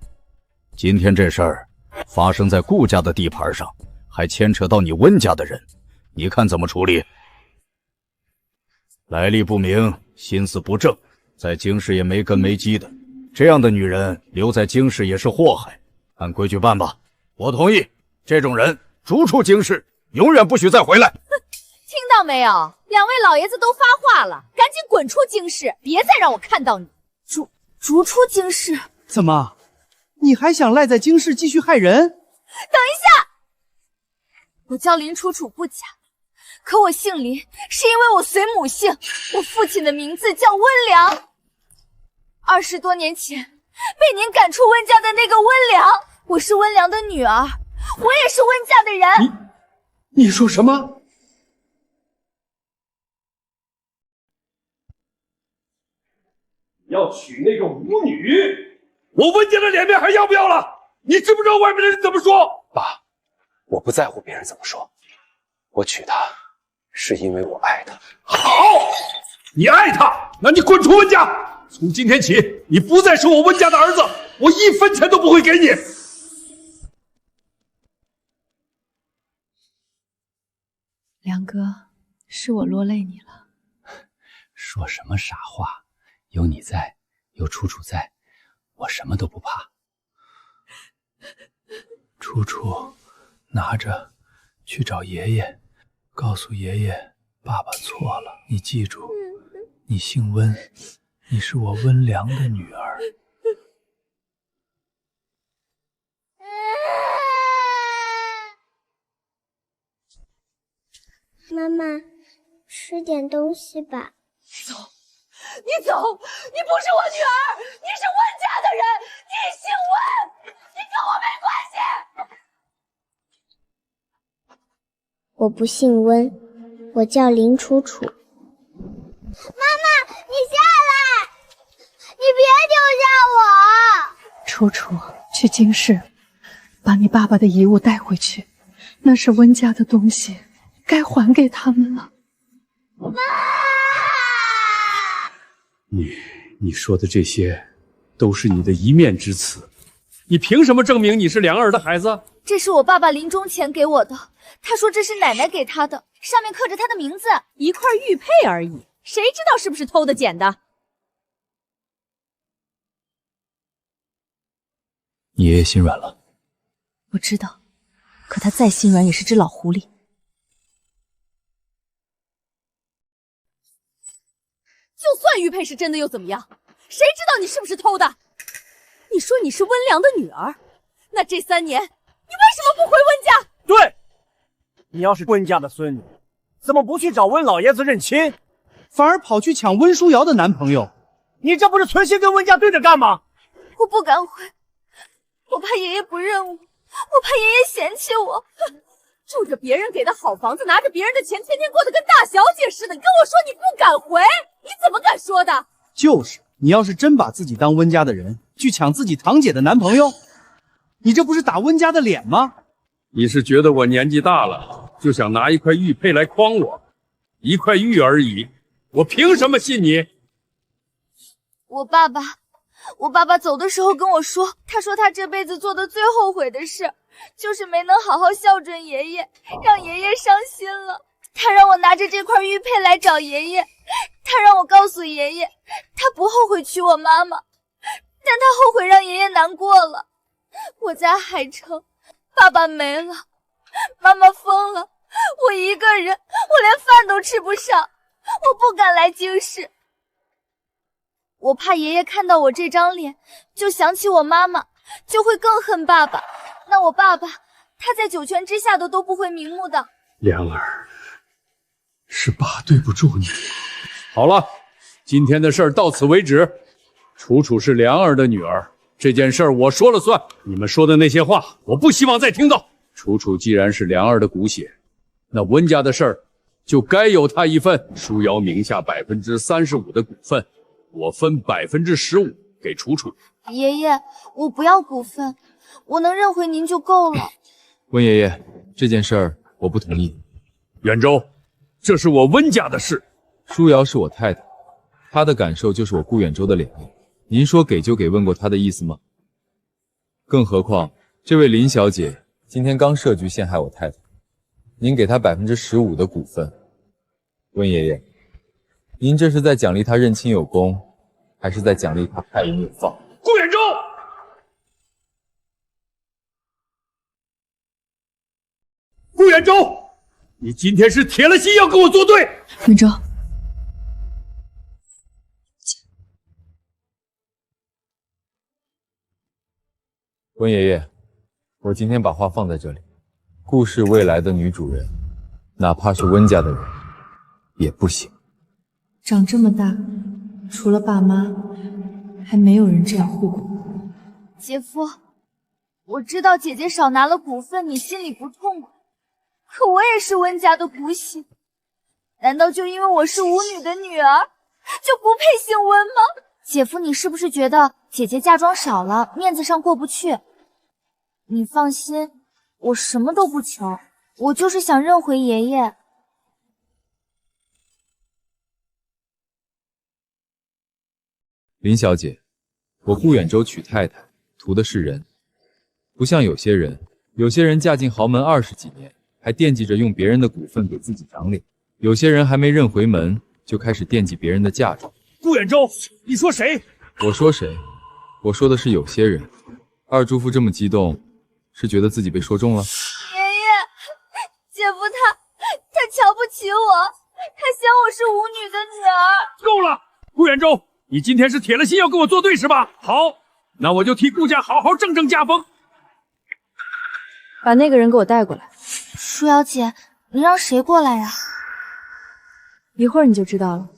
今天这事儿发生在顾家的地盘上，还牵扯到你温家的人，你看怎么处理？来历不明，心思不正，在京师也没根没基的，这样的女人留在京师也是祸害。按规矩办吧，我同意，这种人逐出京师，永远不许再回来。听到没有？两位老爷子都发话了，赶紧滚出京师，别再让我看到你。逐出京师？怎么，你还想赖在京师继续害人？等一下，我叫林楚楚不假，可我姓林是因为我随母姓，我父亲的名字叫温良。20多年前被您赶出温家的那个温良，我是温良的女儿，我也是温家的人。你说什么？要娶那个舞女，我温家的脸面还要不要了？你知不知道外面的人怎么说？爸，我不在乎别人怎么说，我娶她是因为我爱她。好，你爱她，那你滚出温家！从今天起，你不再是我温家的儿子，我1分钱都不会给你。梁哥，是我落泪你了。说什么傻话？有你在，有楚楚在，我什么都不怕。楚楚，拿着去找爷爷，告诉爷爷爸爸错了。你记住，你姓温，你是我温良的女儿。妈妈，吃点东西吧。走，你走！你不是我女儿，你是温家的人，你姓温，你跟我没关系。我不姓温，我叫林楚楚。妈妈，你下来！你别丢下我！楚楚，去京市，把你爸爸的遗物带回去，那是温家的东西，该还给他们了。你说的这些都是你的一面之词，你凭什么证明你是梁儿的孩子？这是我爸爸临终前给我的，他说这是奶奶给他的，上面刻着他的名字，一块玉佩而已，谁知道是不是偷的捡的？你爷爷心软了。我知道，可他再心软也是只老狐狸。就算玉佩是真的又怎么样？谁知道你是不是偷的？你说你是温良的女儿，那这3年你为什么不回温家？对，你要是温家的孙女，怎么不去找温老爷子认亲，反而跑去抢温书瑶的男朋友？你这不是存心跟温家对着干吗？我不敢回，我我怕爷爷不认我，我怕爷爷嫌弃我。住着别人给的好房子，拿着别人的钱，天天过得跟大小姐似的。你跟我说你不敢回，你怎么敢说的？就是，你要是真把自己当温家的人，去抢自己堂姐的男朋友，你这不是打温家的脸吗？你是觉得我年纪大了，就想拿一块玉佩来诓我？一块玉而已，我凭什么信你？我爸爸走的时候跟我说，他说他这辈子做的最后悔的事，就是没能好好孝顺爷爷，让爷爷伤心了。他让我拿着这块玉佩来找爷爷，他让我告诉爷爷，他不后悔娶我妈妈，但他后悔让爷爷难过了。我在海城，爸爸没了，妈妈疯了，我一个人，我连饭都吃不上，我不敢来京市。我怕爷爷看到我这张脸，就想起我妈妈，就会更恨爸爸。那我爸爸，他在九泉之下的都不会瞑目的。良儿，是爸对不住你。好了，今天的事儿到此为止。楚楚是良儿的女儿，这件事儿我说了算。你们说的那些话，我不希望再听到。楚楚既然是良儿的骨血，那温家的事儿就该有她一份。舒瑶名下35%的股份，我分15%给楚楚。爷爷，我不要股份，我能认回您就够了。温爷爷，这件事儿我不同意。远州，这是我温家的事。舒瑶是我太太，她的感受就是我顾远州的脸面。您说给就给，问过她的意思吗？更何况这位林小姐今天刚设局陷害我太太，您给她15%的股份。温爷爷，您这是在奖励她认亲有功，还是在奖励她害人有放？顾远州，顾远州，你今天是铁了心要跟我作对。远州，温爷爷，我今天把话放在这里，顾氏未来的女主人，哪怕是温家的人，也不行。长这么大，除了爸妈，还没有人这样护过我。姐夫，我知道姐姐少拿了股份，你心里不痛快，可我也是温家的骨血，难道就因为我是吴女的女儿，就不配姓温吗？姐夫，你是不是觉得姐姐嫁妆少了，面子上过不去？你放心，我什么都不求，我就是想认回爷爷。林小姐，我顾远州娶太太，图的是人，不像有些人嫁进豪门20几年，还惦记着用别人的股份给自己长脸；有些人还没认回门，就开始惦记别人的嫁妆。顾远州，你说谁？我说谁？我说的是有些人。二叔父这么激动，是觉得自己被说中了？爷爷，姐夫他瞧不起我，他嫌我是吴女的女儿。够了，顾远州，你今天是铁了心要跟我作对是吧？好，那我就替顾家好好正正家风。把那个人给我带过来。舒瑶姐，你让谁过来呀？一会儿你就知道了。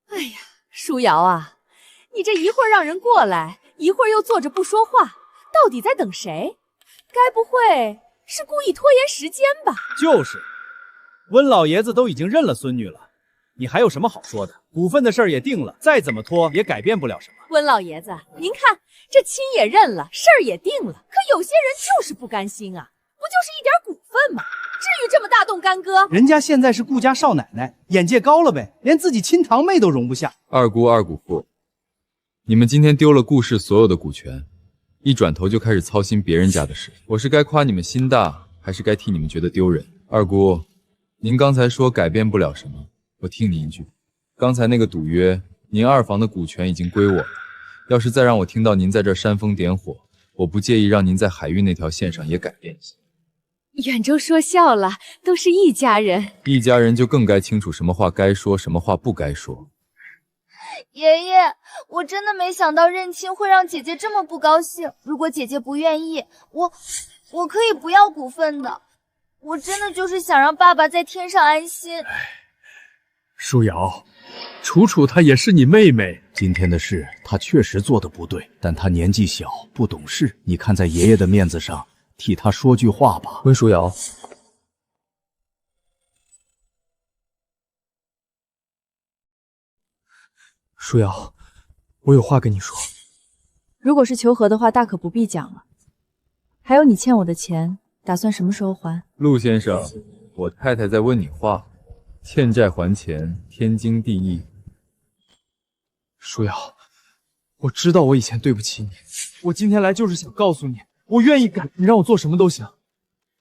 哎呀，舒瑶啊，你这一会儿让人过来，一会儿又坐着不说话，到底在等谁？该不会是故意拖延时间吧？就是，温老爷子都已经认了孙女了，你还有什么好说的？股份的事儿也定了，再怎么拖也改变不了什么。温老爷子，您看，这亲也认了，事儿也定了，可有些人就是不甘心啊，不就是一点股份吗？至于这么大动干戈？人家现在是顾家少奶奶，眼界高了呗，连自己亲堂妹都容不下。二姑二姑父，你们今天丢了顾氏所有的股权，一转头就开始操心别人家的事，我是该夸你们心大，还是该替你们觉得丢人？二姑，您刚才说改变不了什么，我听您一句，刚才那个赌约，您二房的股权已经归我了，要是再让我听到您在这煽风点火，我不介意让您在海运那条线上也改变一下。远州说笑了，都是一家人，一家人就更该清楚什么话该说，什么话不该说。爷爷，我真的没想到认亲会让姐姐这么不高兴。如果姐姐不愿意，我可以不要股份的。我真的就是想让爸爸在天上安心。舒瑶，楚楚她也是你妹妹。今天的事她确实做的不对，但她年纪小，不懂事。你看在爷爷的面子上，替她说句话吧。温舒瑶，舒瑶，我有话跟你说。如果是求和的话，大可不必讲了。还有你欠我的钱，打算什么时候还？陆先生，我太太在问你话，欠债还钱，天经地义。舒瑶，我知道我以前对不起你，我今天来就是想告诉你，我愿意改，你让我做什么都行，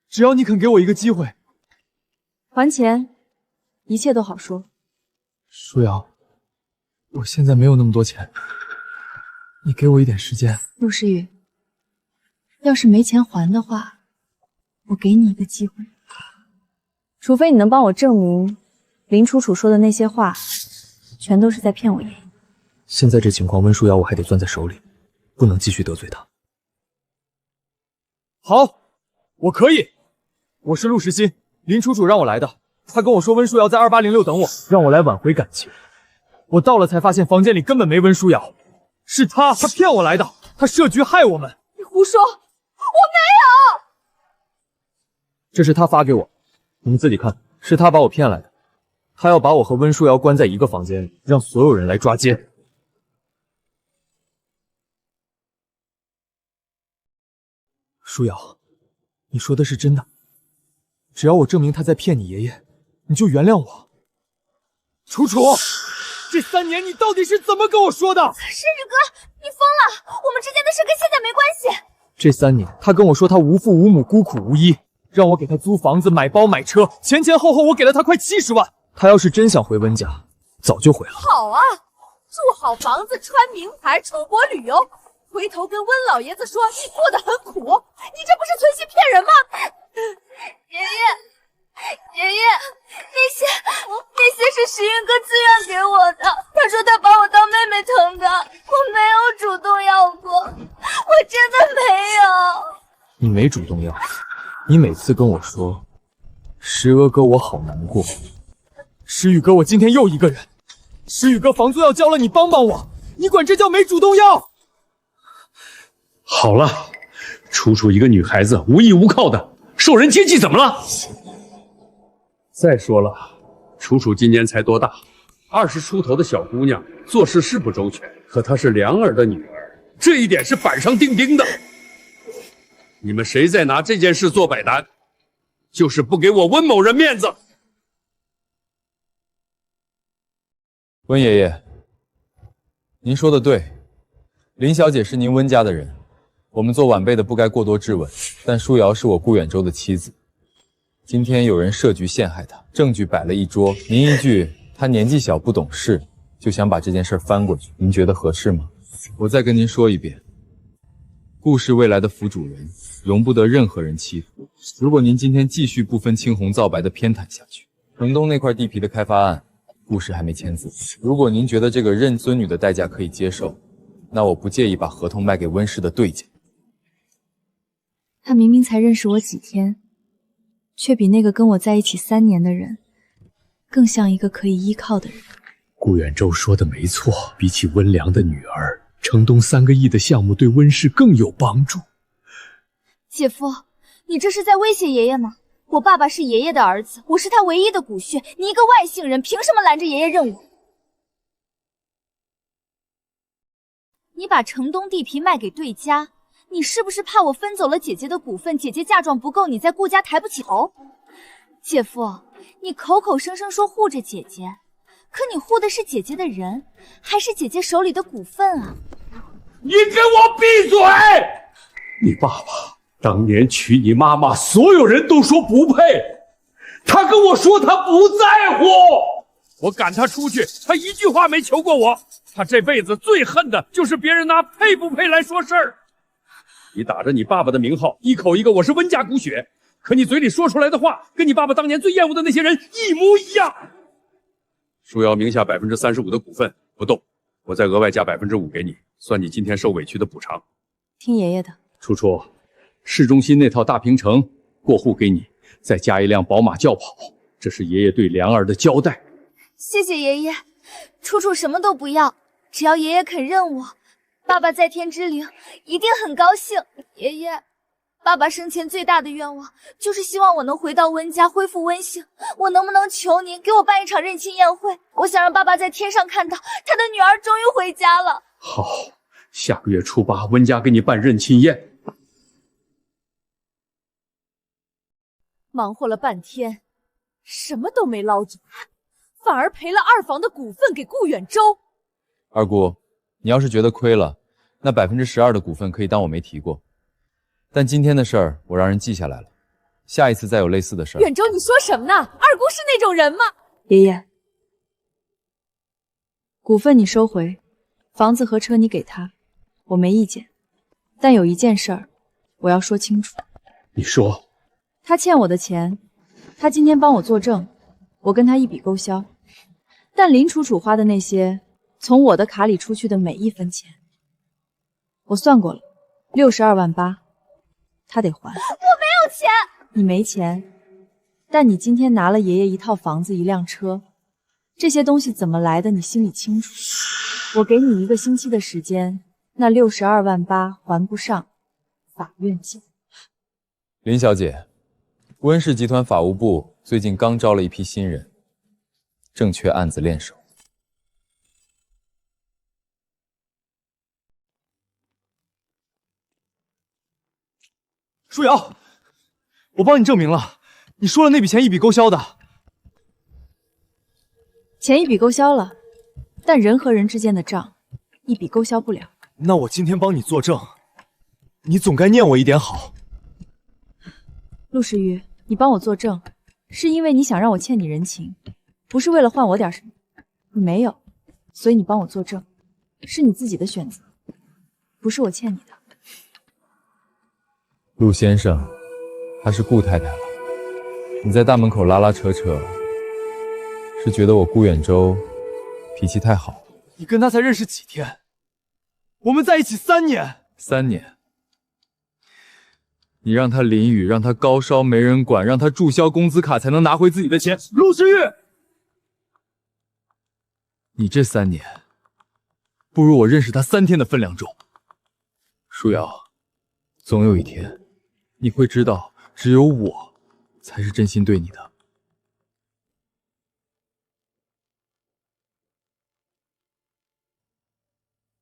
只要你肯给我一个机会。还钱，一切都好说。舒瑶，我现在没有那么多钱，你给我一点时间。陆诗雨，要是没钱还的话，我给你一个机会，除非你能帮我证明林楚楚说的那些话全都是在骗我爷爷。现在这情况，温舒瑶我还得攥在手里，不能继续得罪他。好，我可以。我是陆时欣，林楚楚让我来的，他跟我说温舒瑶在2806等我，让我来挽回感情。我到了才发现房间里根本没温舒瑶，是他骗我来的，他设局害我们。你胡说，我没有。这是他发给我，你们自己看，是他把我骗来的。他要把我和温舒瑶关在一个房间里，让所有人来抓奸。舒瑶，你说的是真的？只要我证明他在骗你爷爷，你就原谅我。楚楚，这3年你到底是怎么跟我说的？申宇哥，你疯了！我们之间的事跟现在没关系。这3年，他跟我说他无父无母，孤苦无依，让我给他租房子、买包、买车，前后我给了他快70万。他要是真想回温家，早就回了。好啊，住好房子，穿名牌，出国旅游，回头跟温老爷子说你过得很苦，你这不是存心骗人吗？爷爷，那些是石云哥自愿给我的，他说他把我当妹妹疼的，我没有主动要过，我真的没有。你没主动要，你每次跟我说，石娥哥我好难过。石宇哥，我今天又一个人，石宇哥房租要交了，你帮帮我，你管这叫没主动要？好了，楚楚一个女孩子无依无靠的，受人接济怎么了？再说了，楚楚今年才多大，20出头的小姑娘，做事是不周全，可她是梁儿的女儿，这一点是板上钉钉的。你们谁再拿这件事做摆单，就是不给我温某人面子。温爷爷，您说的对，林小姐是您温家的人，我们做晚辈的不该过多质问。但舒瑶是我顾远舟的妻子，今天有人设局陷害她，证据摆了一桌，您一句她年纪小不懂事，就想把这件事翻过去，您觉得合适吗？我再跟您说一遍，顾氏未来的府主人，容不得任何人欺负。如果您今天继续不分青红皂白的偏袒下去，城东那块地皮的开发案，顾氏还没签字。如果您觉得这个认孙女的代价可以接受，那我不介意把合同卖给温氏的对家。他明明才认识我几天，却比那个跟我在一起3年的人更像一个可以依靠的人。顾远舟说的没错，比起温良的女儿，城东3个亿的项目对温氏更有帮助。姐夫，你这是在威胁爷爷吗？我爸爸是爷爷的儿子，我是他唯一的骨血，你一个外姓人，凭什么拦着爷爷任务？你把城东地皮卖给对家，你是不是怕我分走了姐姐的股份，姐姐嫁妆不够，你在顾家抬不起头？姐夫，你口口声声说护着姐姐，可你护的是姐姐的人，还是姐姐手里的股份啊？你给我闭嘴！你爸爸当年娶你妈妈，所有人都说不配，他跟我说他不在乎。我赶他出去，他一句话没求过我。他这辈子最恨的就是别人拿配不配来说事儿。你打着你爸爸的名号，一口一个我是温家骨血，可你嘴里说出来的话，跟你爸爸当年最厌恶的那些人一模一样。舒瑶名下35%的股份不动，我再额外加5%给你，算你今天受委屈的补偿。听爷爷的。楚楚，市中心那套大平层过户给你，再加一辆宝马轿跑，这是爷爷对梁儿的交代。谢谢爷爷。楚楚什么都不要，只要爷爷肯认我，爸爸在天之灵一定很高兴。爷爷，爸爸生前最大的愿望就是希望我能回到温家，恢复温馨。我能不能求您给我办一场认亲宴会？我想让爸爸在天上看到他的女儿终于回家了。好，下个月初8，温家给你办认亲宴。忙活了半天，什么都没捞着，反而赔了二房的股份给顾远舟。二姑，你要是觉得亏了，那12%的股份可以当我没提过。但今天的事儿我让人记下来了，下一次再有类似的事儿。远舟，你说什么呢？二姑是那种人吗？爷爷，股份你收回，房子和车你给他，我没意见。但有一件事儿，我要说清楚。你说。他欠我的钱，他今天帮我作证，我跟他一笔勾销。但林楚楚花的那些从我的卡里出去的每一分钱，我算过了，62.8万，他得还。我没有钱。你没钱，但你今天拿了爷爷一套房子、一辆车，这些东西怎么来的，你心里清楚。我给你1个星期的时间，那62.8万还不上，法院见。林小姐，温氏集团法务部最近刚招了一批新人，正缺案子练手。舒瑶，我帮你证明了，你说了那笔钱一笔勾销的。钱一笔勾销了，但人和人之间的账一笔勾销不了。那我今天帮你作证，你总该念我一点好。陆时雨，你帮我作证，是因为你想让我欠你人情，不是为了换我点什么。你没有，所以你帮我作证，是你自己的选择，不是我欠你的。陆先生，她是顾太太了，你在大门口拉拉扯扯，是觉得我顾远舟脾气太好？你跟他才认识几天？我们在一起3年。3年。你让他淋雨，让他高烧没人管，让他注销工资卡才能拿回自己的钱。陆时雨，你这3年，不如我认识他3天的分量重。舒瑶，总有一天，你会知道，只有我才是真心对你的。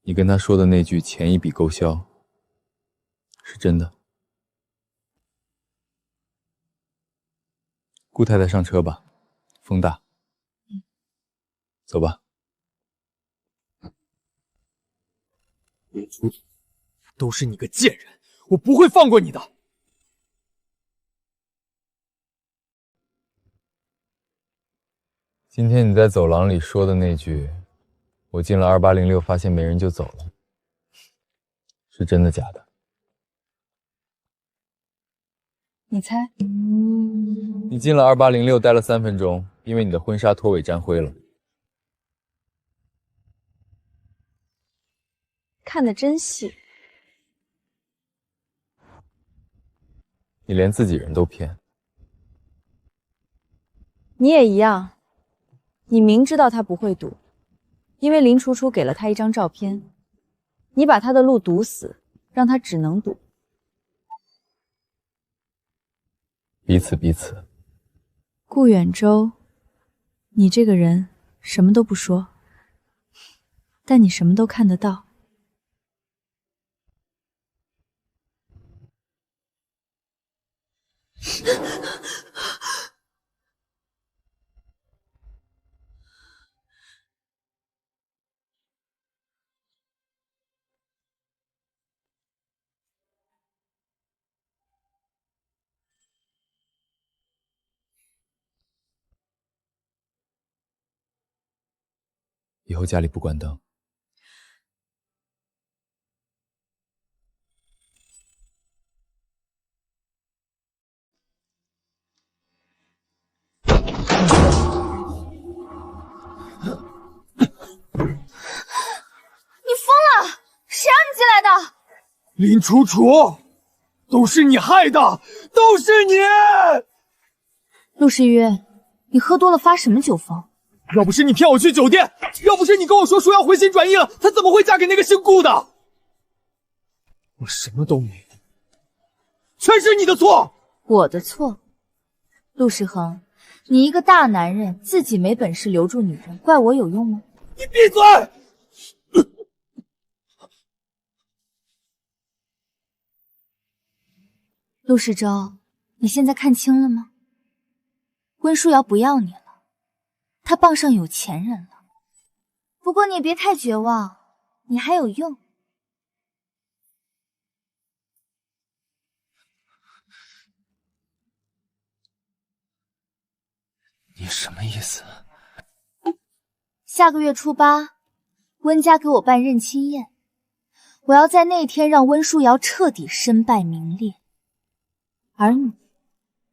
你跟他说的那句钱一笔勾销，是真的。顾太太上车吧，风大。走吧。都是你个贱人，我不会放过你的。今天你在走廊里说的那句“我进了2806，发现没人就走了”，是真的假的？你猜？你进了2806待了3分钟，因为你的婚纱拖尾沾灰了。看得真细。你连自己人都骗。你也一样。你明知道他不会赌，因为林楚楚给了他一张照片，你把他的路堵死，让他只能赌。彼此。顾远舟，你这个人什么都不说，但你什么都看得到。以后家里不关灯。你疯了！谁让你进来的？林楚楚，都是你害的，都是你！陆时雨，你喝多了发什么酒疯？要不是你骗我去酒店，要不是你跟我说舒瑶回心转意了，她怎么会嫁给那个姓顾的？我什么都没有，全是你的错。我的错？陆世恒，你一个大男人，自己没本事留住女人，怪我有用吗？你闭嘴！陆世洲，你现在看清了吗？温舒瑶不要你了，她傍上有钱人了。不过你也别太绝望，你还有用。你什么意思？下个月初8，温家给我办认亲宴，我要在那天让温舒瑶彻底身败名裂，而你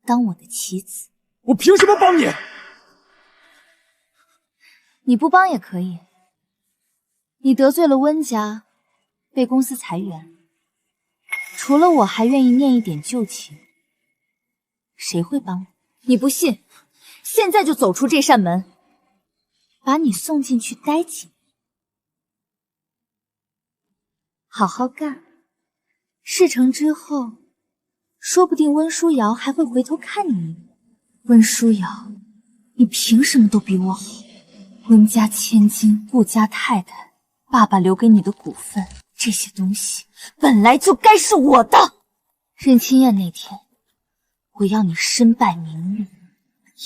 当我的妻子。我凭什么帮你？你不帮也可以。你得罪了温家，被公司裁员，除了我还愿意念一点旧情，谁会帮你？你不信？现在就走出这扇门，把你送进去待几年，好好干。事成之后，说不定温舒瑶还会回头看你一眼。温舒瑶，你凭什么都比我好？温家千金，顾家太太，爸爸留给你的股份，这些东西本来就该是我的。认亲宴那天，我要你身败名裂，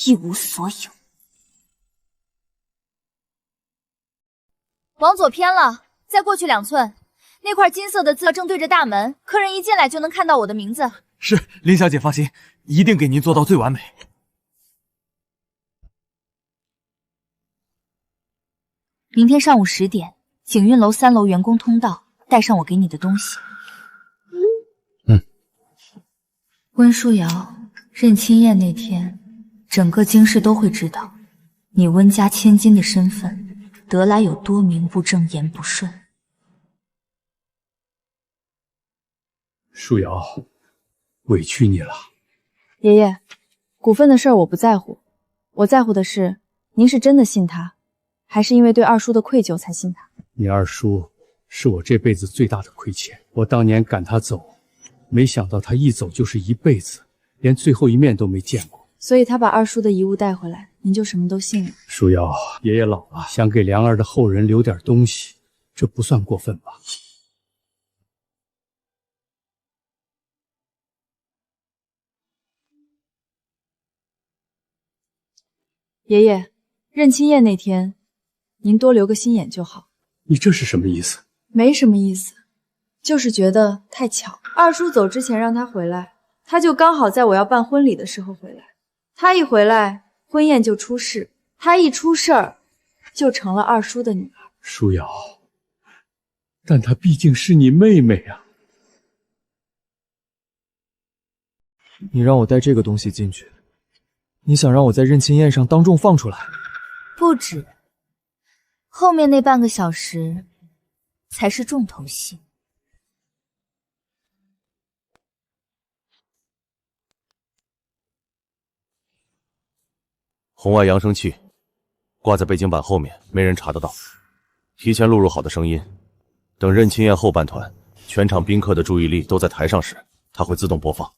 一无所有。往左偏了，再过去2寸，那块金色的字正对着大门，客人一进来就能看到我的名字。是，林小姐放心，一定给您做到最完美。明天上午10点，景运楼3楼员工通道，带上我给你的东西。温舒瑶，认亲宴那天，整个京市都会知道你温家千金的身份得来有多名不正言不顺。舒瑶，委屈你了。爷爷，股份的事儿我不在乎，我在乎的是您是真的信他，还是因为对二叔的愧疚才信他？你二叔是我这辈子最大的亏欠，我当年赶他走，没想到他一走就是一辈子，连最后一面都没见过。所以他把二叔的遗物带回来，您就什么都信了。舒瑶，爷爷老了，想给梁儿的后人留点东西，这不算过分吧？爷爷，认亲宴那天，您多留个心眼就好。你这是什么意思？没什么意思，就是觉得太巧。二叔走之前让他回来，他就刚好在我要办婚礼的时候回来。他一回来，婚宴就出事；他一出事儿，就成了二叔的女儿。舒瑶，但她毕竟是你妹妹啊。你让我带这个东西进去，你想让我在认亲宴上当众放出来？不止，后面那半个小时才是重头戏。红外扬声器挂在背景板后面，没人查得到。提前录入好的声音，等认亲宴后半团，全场宾客的注意力都在台上时，它会自动播放。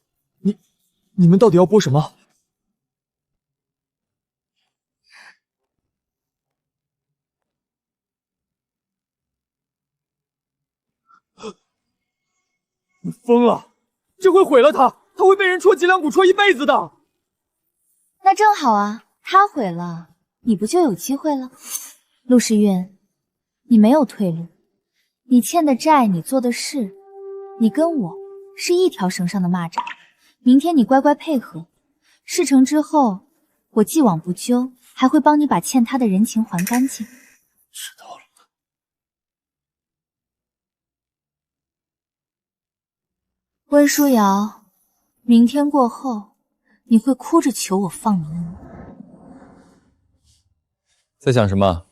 你们到底要播什么？你疯了！这会毁了他，他会被人戳脊梁骨戳一辈子的。那正好啊，他毁了，你不就有机会了？陆时运，你没有退路，你欠的债，你做的事，你跟我是一条绳上的蚂蚱。明天你乖乖配合，事成之后，我既往不咎，还会帮你把欠他的人情还干净。知道了。温舒瑶，明天过后，你会哭着求我放你一马。在想什么？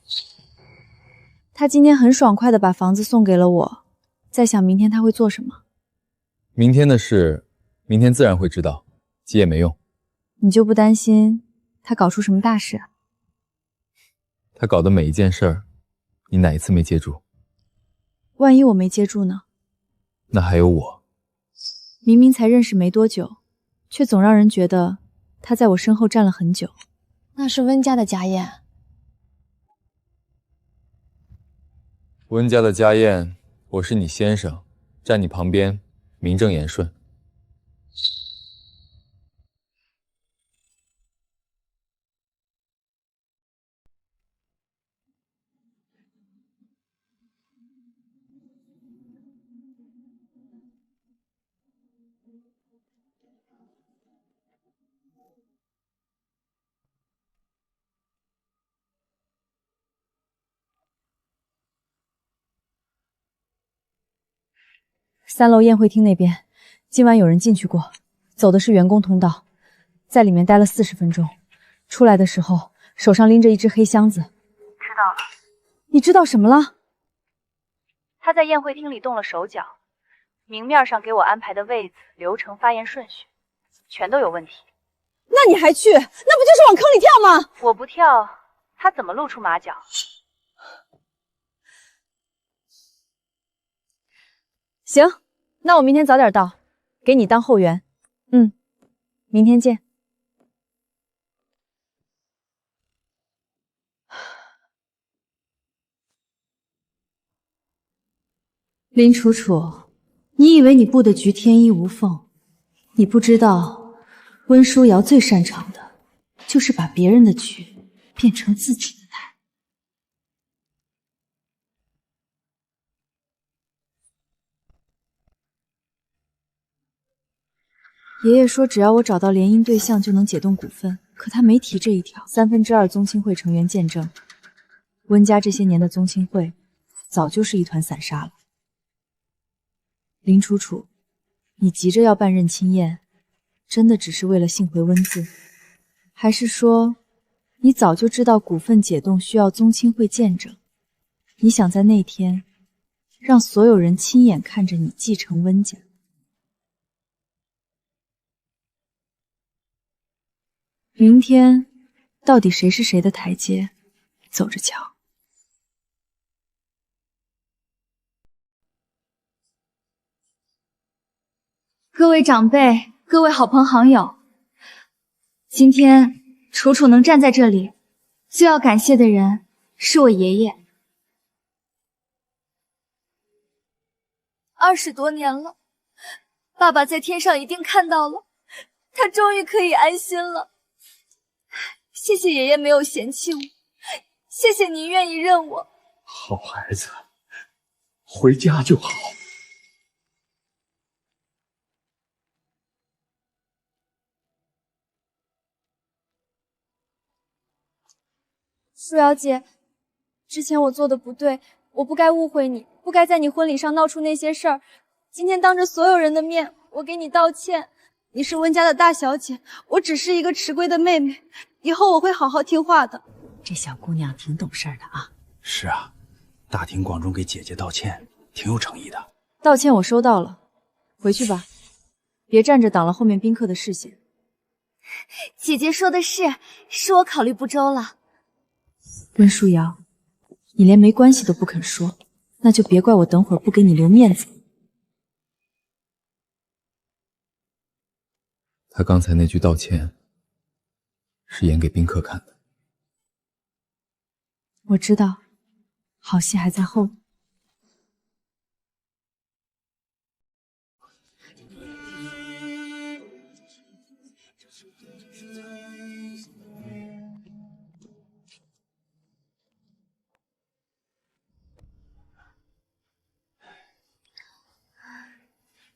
他今天很爽快的把房子送给了我，在想明天他会做什么。明天的事，明天自然会知道，急也没用。你就不担心他搞出什么大事啊？他搞的每一件事儿，你哪一次没接住？万一我没接住呢？那还有我。明明才认识没多久，却总让人觉得他在我身后站了很久。那是温家的家宴。温家的家宴，我是你先生，站你旁边，名正言顺。3楼宴会厅那边，今晚有人进去过，走的是员工通道，在里面待了40分钟，出来的时候手上拎着一只黑箱子。知道了。你知道什么了？他在宴会厅里动了手脚，明面上给我安排的位子、流程、发言顺序，全都有问题。那你还去？那不就是往坑里跳吗？我不跳，他怎么露出马脚？行，那我明天早点到，给你当后援。明天见。林楚楚，你以为你布的局天衣无缝，你不知道温书瑶最擅长的就是把别人的局变成自己的台。爷爷说只要我找到联姻对象就能解冻股份，可他没提这一条。2/3宗亲会成员见证，温家这些年的宗亲会早就是一团散沙了。林楚楚，你急着要办认亲宴，真的只是为了幸回温字，还是说你早就知道股份解冻需要宗亲会见证？你想在那天让所有人亲眼看着你继承温家？明天到底谁是谁的台阶，走着瞧。各位长辈，各位好朋好友，今天楚楚能站在这里，最要感谢的人是我爷爷。20多年了，爸爸在天上一定看到了，他终于可以安心了。谢谢爷爷没有嫌弃我，谢谢您愿意认我。好孩子，回家就好。舒瑶姐，之前我做的不对，我不该误会你，不该在你婚礼上闹出那些事儿。今天当着所有人的面，我给你道歉。你是温家的大小姐，我只是一个迟归的妹妹，以后我会好好听话的。这小姑娘挺懂事的啊。是啊，大庭广众给姐姐道歉，挺有诚意的。道歉我收到了，回去吧，别站着挡了后面宾客的视线。姐姐说的是我考虑不周了。温书瑶，你连没关系都不肯说，那就别怪我等会儿不给你留面子。他刚才那句道歉，是演给宾客看的。我知道，好戏还在后面。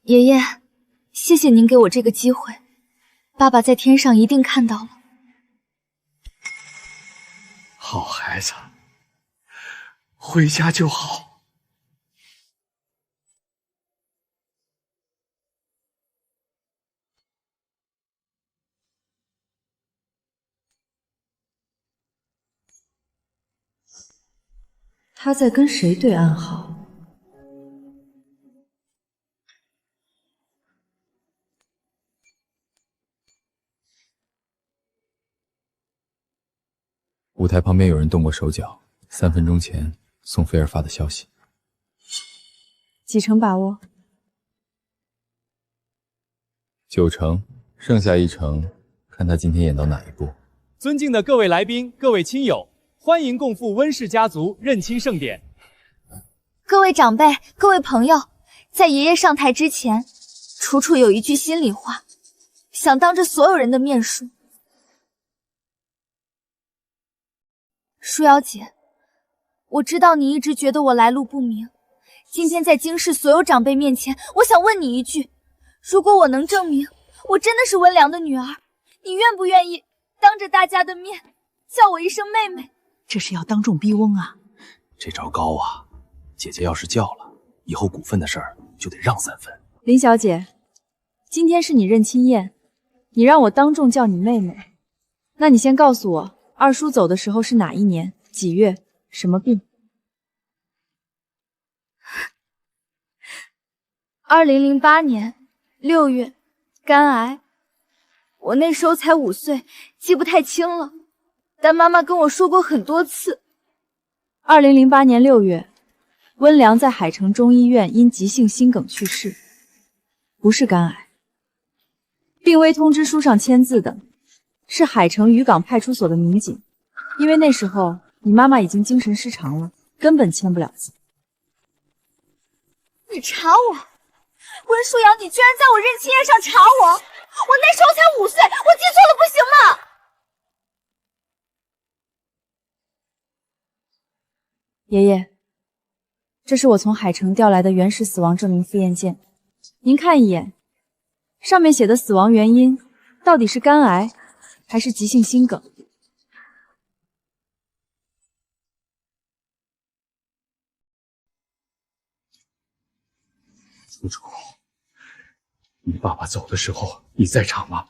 爷爷，谢谢您给我这个机会，爸爸在天上一定看到了。好孩子，回家就好。他在跟谁对暗号？舞台旁边有人动过手脚，3分钟前宋菲儿发的消息。几成把握？9成，剩下1成，看他今天演到哪一步。尊敬的各位来宾、各位亲友，欢迎共赴温氏家族认亲盛典。各位长辈、各位朋友，在爷爷上台之前，楚楚有一句心里话，想当着所有人的面说。舒瑶姐，我知道你一直觉得我来路不明，今天在京市所有长辈面前，我想问你一句，如果我能证明我真的是温良的女儿，你愿不愿意当着大家的面叫我一声妹妹？这是要当众逼翁啊！这招高啊！姐姐要是叫了，以后股份的事儿就得让3分。林小姐，今天是你认亲宴，你让我当众叫你妹妹，那你先告诉我，二叔走的时候是哪一年几月，什么病？2008年6月，肝癌。我那时候才5岁，记不太清了，但妈妈跟我说过很多次。2008年6月，温良在海城中医院因急性心梗去世，不是肝癌。病危通知书上签字的是海城渔港派出所的民警，因为那时候你妈妈已经精神失常了，根本签不了字。你查我，温舒瑶，你居然在我认亲宴上查我！我那时候才5岁，我记错了不行吗？爷爷，这是我从海城调来的原始死亡证明复验件，您看一眼，上面写的死亡原因到底是肝癌还是急性心梗？楚楚，你爸爸走的时候你在场吗？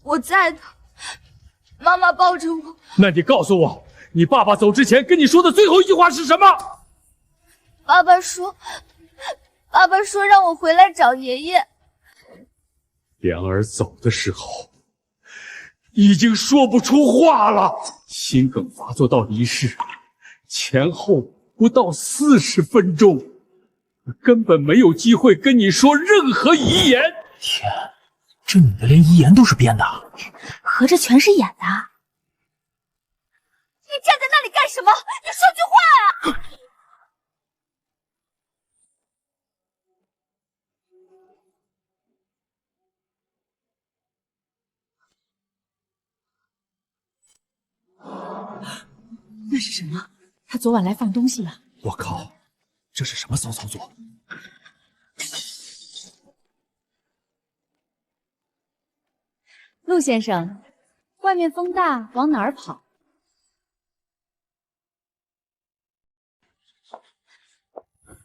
我在的，妈妈抱着我。那你告诉我，你爸爸走之前跟你说的最后一句话是什么？爸爸说让我回来找爷爷。良儿走的时候已经说不出话了，心梗发作到离世前后不到40分钟，根本没有机会跟你说任何遗言。天，这女的连遗言都是编的，合着全是演的。你站在那里干什么？你说句话啊！那是什么？他昨晚来放东西了。我靠，这是什么骚操作？陆先生，外面风大，往哪儿跑？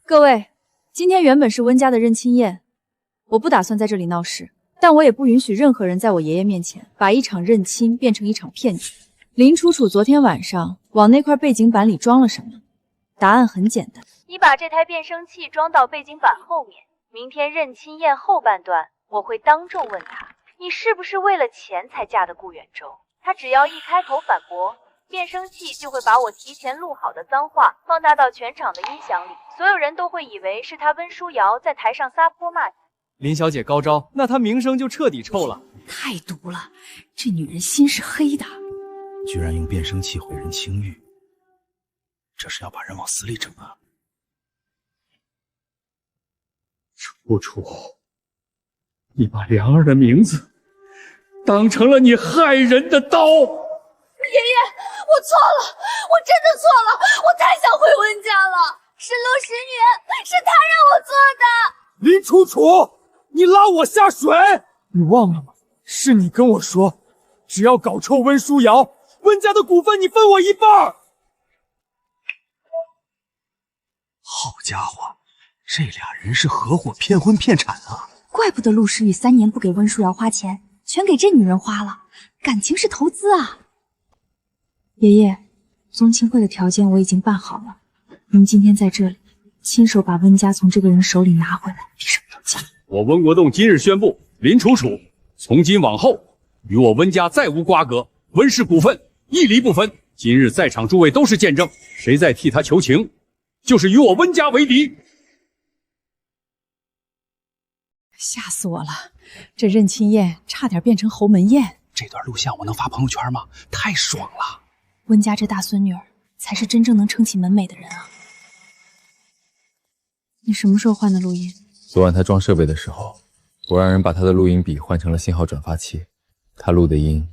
各位，今天原本是温家的认亲宴，我不打算在这里闹事，但我也不允许任何人在我爷爷面前把一场认亲变成一场骗局。林楚楚昨天晚上往那块背景板里装了什么？答案很简单，你把这台变声器装到背景板后面，明天认亲宴后半段，我会当众问他，你是不是为了钱才嫁的顾远州？他只要一开口反驳，变声器就会把我提前录好的脏话放大到全场的音响里，所有人都会以为是他温书瑶在台上撒泼骂你。林小姐高招，那她名声就彻底臭了。太毒了，这女人心是黑的，居然用变声器毁人清誉，这是要把人往死里整啊！楚楚，你把良儿的名字当成了你害人的刀。爷爷，我错了，我真的错了，我太想回温家了，是陆十女，是他让我做的。林楚楚，你拉我下水，你忘了吗？是你跟我说，只要搞臭温书瑶，温家的股份你分我一半。好家伙，这俩人是合伙骗婚骗产啊！怪不得陆时雨3年不给温书瑶花钱，全给这女人花了，感情是投资啊。爷爷，宗亲会的条件我已经办好了，您今天在这里亲手把温家从这个人手里拿回来，比什么都强。我温国栋今日宣布，林楚楚从今往后与我温家再无瓜葛，温氏股份一厘不分。今日在场诸位都是见证，谁再替他求情，就是与我温家为敌。吓死我了！这任清燕差点变成鸿门宴。这段录像我能发朋友圈吗？太爽了！温家这大孙女儿才是真正能撑起门楣的人啊！你什么时候换的录音？昨晚他装设备的时候，我让人把他的录音笔换成了信号转发器，他录的音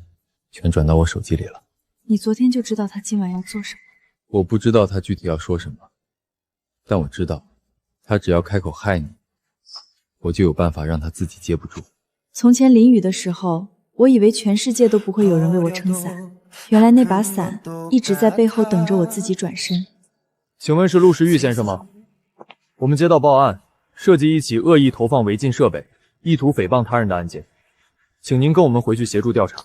全转到我手机里了。你昨天就知道他今晚要做什么？我不知道他具体要说什么，但我知道，他只要开口害你，我就有办法让他自己接不住。从前淋雨的时候，我以为全世界都不会有人为我撑伞，原来那把伞一直在背后等着我自己转身。请问是陆时玉先生吗？我们接到报案，涉及一起恶意投放违禁设备、意图诽谤他人的案件，请您跟我们回去协助调查。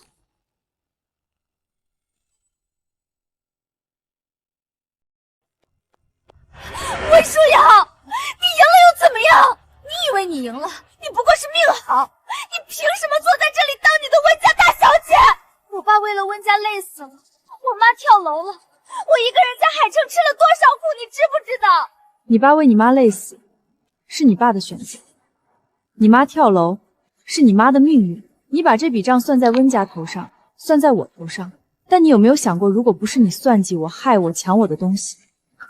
温书瑶，你赢了又怎么样？你以为你赢了，你不过是命好，你凭什么坐在这里当你的温家大小姐？我爸为了温家累死了，我妈跳楼了，我一个人在海城吃了多少苦，你知不知道？你爸为你妈累死，是你爸的选择；你妈跳楼，是你妈的命运。你把这笔账算在温家头上，算在我头上，但你有没有想过，如果不是你算计我、害我、抢我的东西，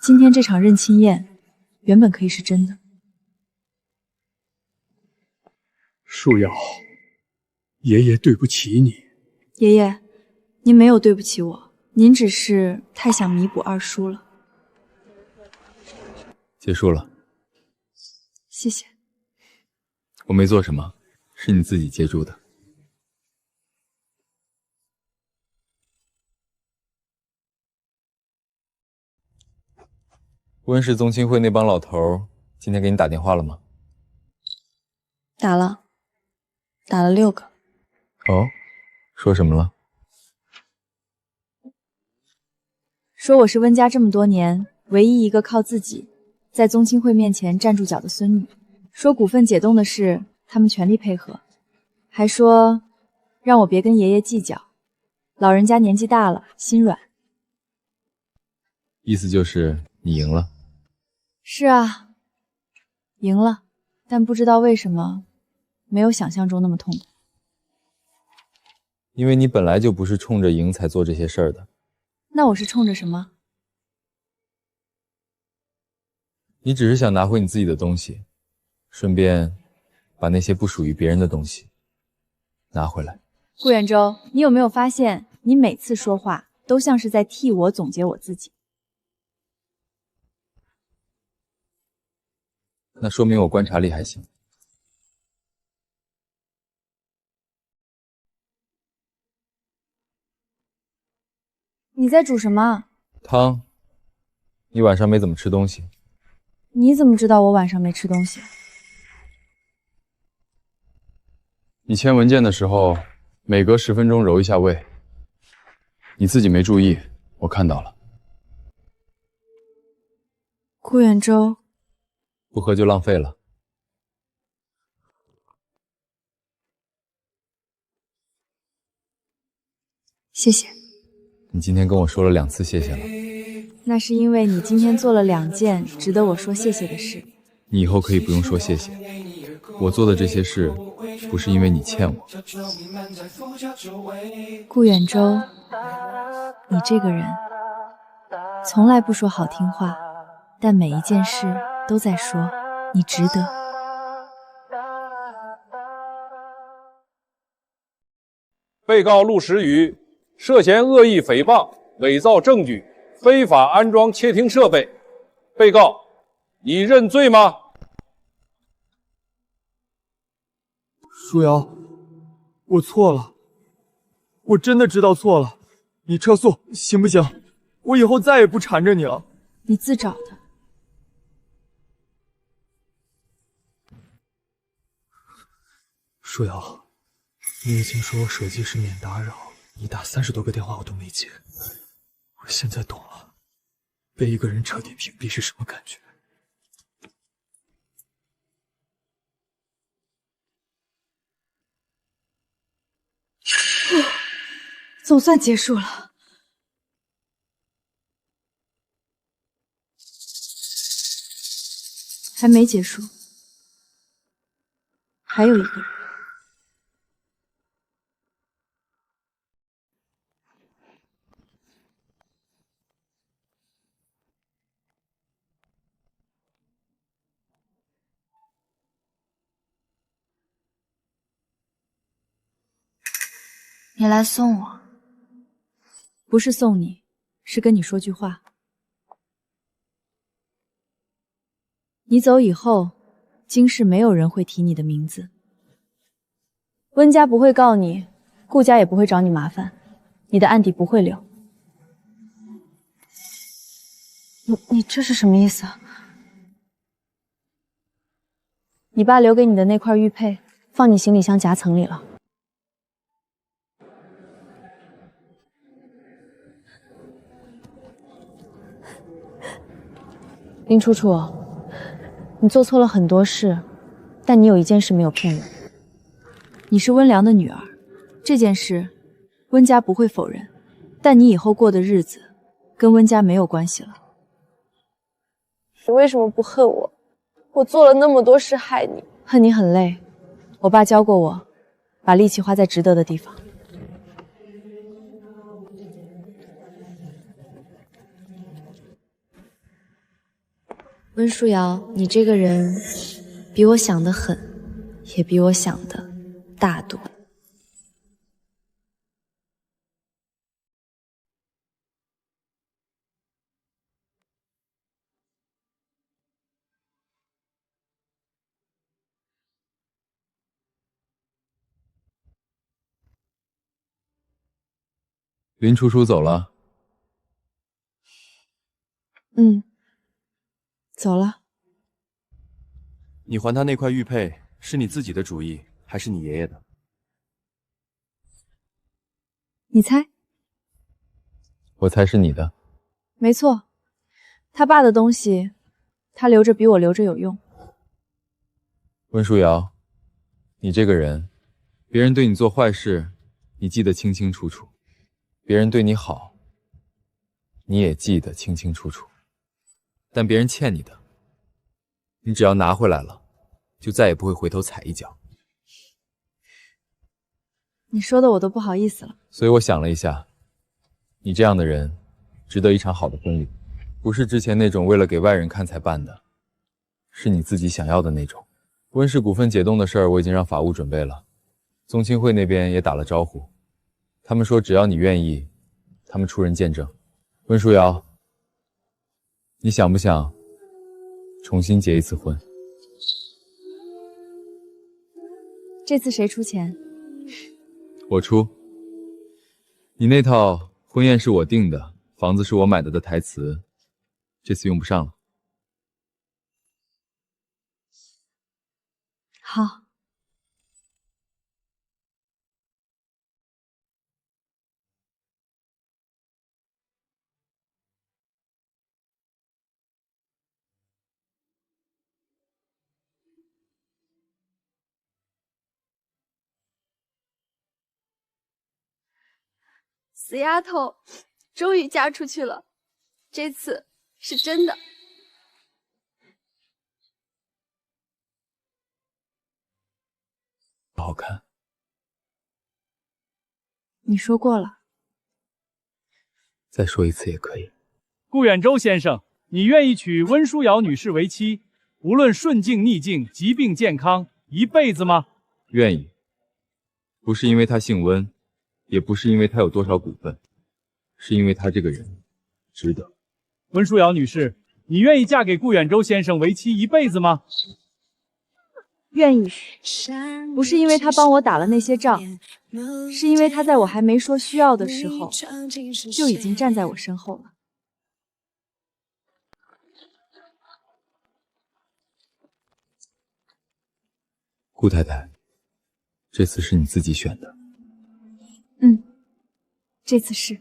今天这场认亲宴原本可以是真的。树瑶，爷爷对不起你。爷爷，您没有对不起我，您只是太想弥补二叔了。结束了，谢谢。我没做什么，是你自己接住的。温氏宗亲会那帮老头今天给你打电话了吗？打了6个。哦，说什么了？说我是温家这么多年唯一一个靠自己在宗亲会面前站住脚的孙女，说股份解冻的事他们全力配合，还说让我别跟爷爷计较，老人家年纪大了心软。意思就是你赢了。是啊，赢了，但不知道为什么没有想象中那么痛苦。因为你本来就不是冲着赢才做这些事儿的。那我是冲着什么？你只是想拿回你自己的东西，顺便把那些不属于别人的东西拿回来。顾远洲，你有没有发现，你每次说话都像是在替我总结我自己？那说明我观察力还行。你在煮什么？汤。你晚上没怎么吃东西。你怎么知道我晚上没吃东西？你签文件的时候，每隔10分钟揉一下胃。你自己没注意，我看到了。顾远洲，不喝就浪费了。谢谢。你今天跟我说了2次谢谢了。那是因为你今天做了2件值得我说谢谢的事。你以后可以不用说谢谢。我做的这些事，不是因为你欠我。顾远洲，你这个人从来不说好听话，但每一件事都在说你值得。被告陆时雨涉嫌恶意诽谤、伪造证据、非法安装窃听设备。被告，你认罪吗？舒瑶，我错了，我真的知道错了，你撤诉行不行？我以后再也不缠着你了。你自找的。舒瑶，你已经说我手机是免打扰，你打30多个电话我都没接，我现在懂了，被一个人彻底屏蔽是什么感觉。总算结束了。还没结束，还有一个人。你来送我？不是送你，是跟你说句话。你走以后，京市没有人会提你的名字，温家不会告你，顾家也不会找你麻烦，你的案底不会留。你这是什么意思啊？你爸留给你的那块玉佩，放你行李箱夹层里了。林楚楚，你做错了很多事，但你有一件事没有骗人，你是温良的女儿。这件事，温家不会否认，但你以后过的日子，跟温家没有关系了。你为什么不恨我？我做了那么多事害你，恨你很累。我爸教过我，把力气花在值得的地方。温书瑶，你这个人比我想的狠，也比我想的大度。林楚楚走了。走了。你还他那块玉佩是你自己的主意，还是你爷爷的？你猜？我猜是你的。没错，他爸的东西，他留着比我留着有用。温书瑶，你这个人，别人对你做坏事，你记得清清楚楚；别人对你好，你也记得清清楚楚。但别人欠你的，你只要拿回来了，就再也不会回头踩一脚。你说的我都不好意思了。所以我想了一下，你这样的人，值得一场好的婚礼，不是之前那种为了给外人看才办的，是你自己想要的那种。温氏股份解冻的事儿，我已经让法务准备了，宗亲会那边也打了招呼，他们说只要你愿意，他们出人见证。温书瑶，你想不想重新结一次婚？这次谁出钱？我出。你那套婚宴是我定的，房子是我买的台词，这次用不上了。好。死丫头，终于嫁出去了，这次是真的。不好看。你说过了。再说一次也可以。顾远洲先生，你愿意娶温书瑶女士为妻，无论顺境逆境、疾病健康，一辈子吗？愿意。不是因为他姓温，也不是因为他有多少股份，是因为他这个人值得。温书瑶女士，你愿意嫁给顾远洲先生为妻一辈子吗？愿意。不是因为他帮我打了那些仗，是因为他在我还没说需要的时候，就已经站在我身后了。顾太太，这次是你自己选的。这次是。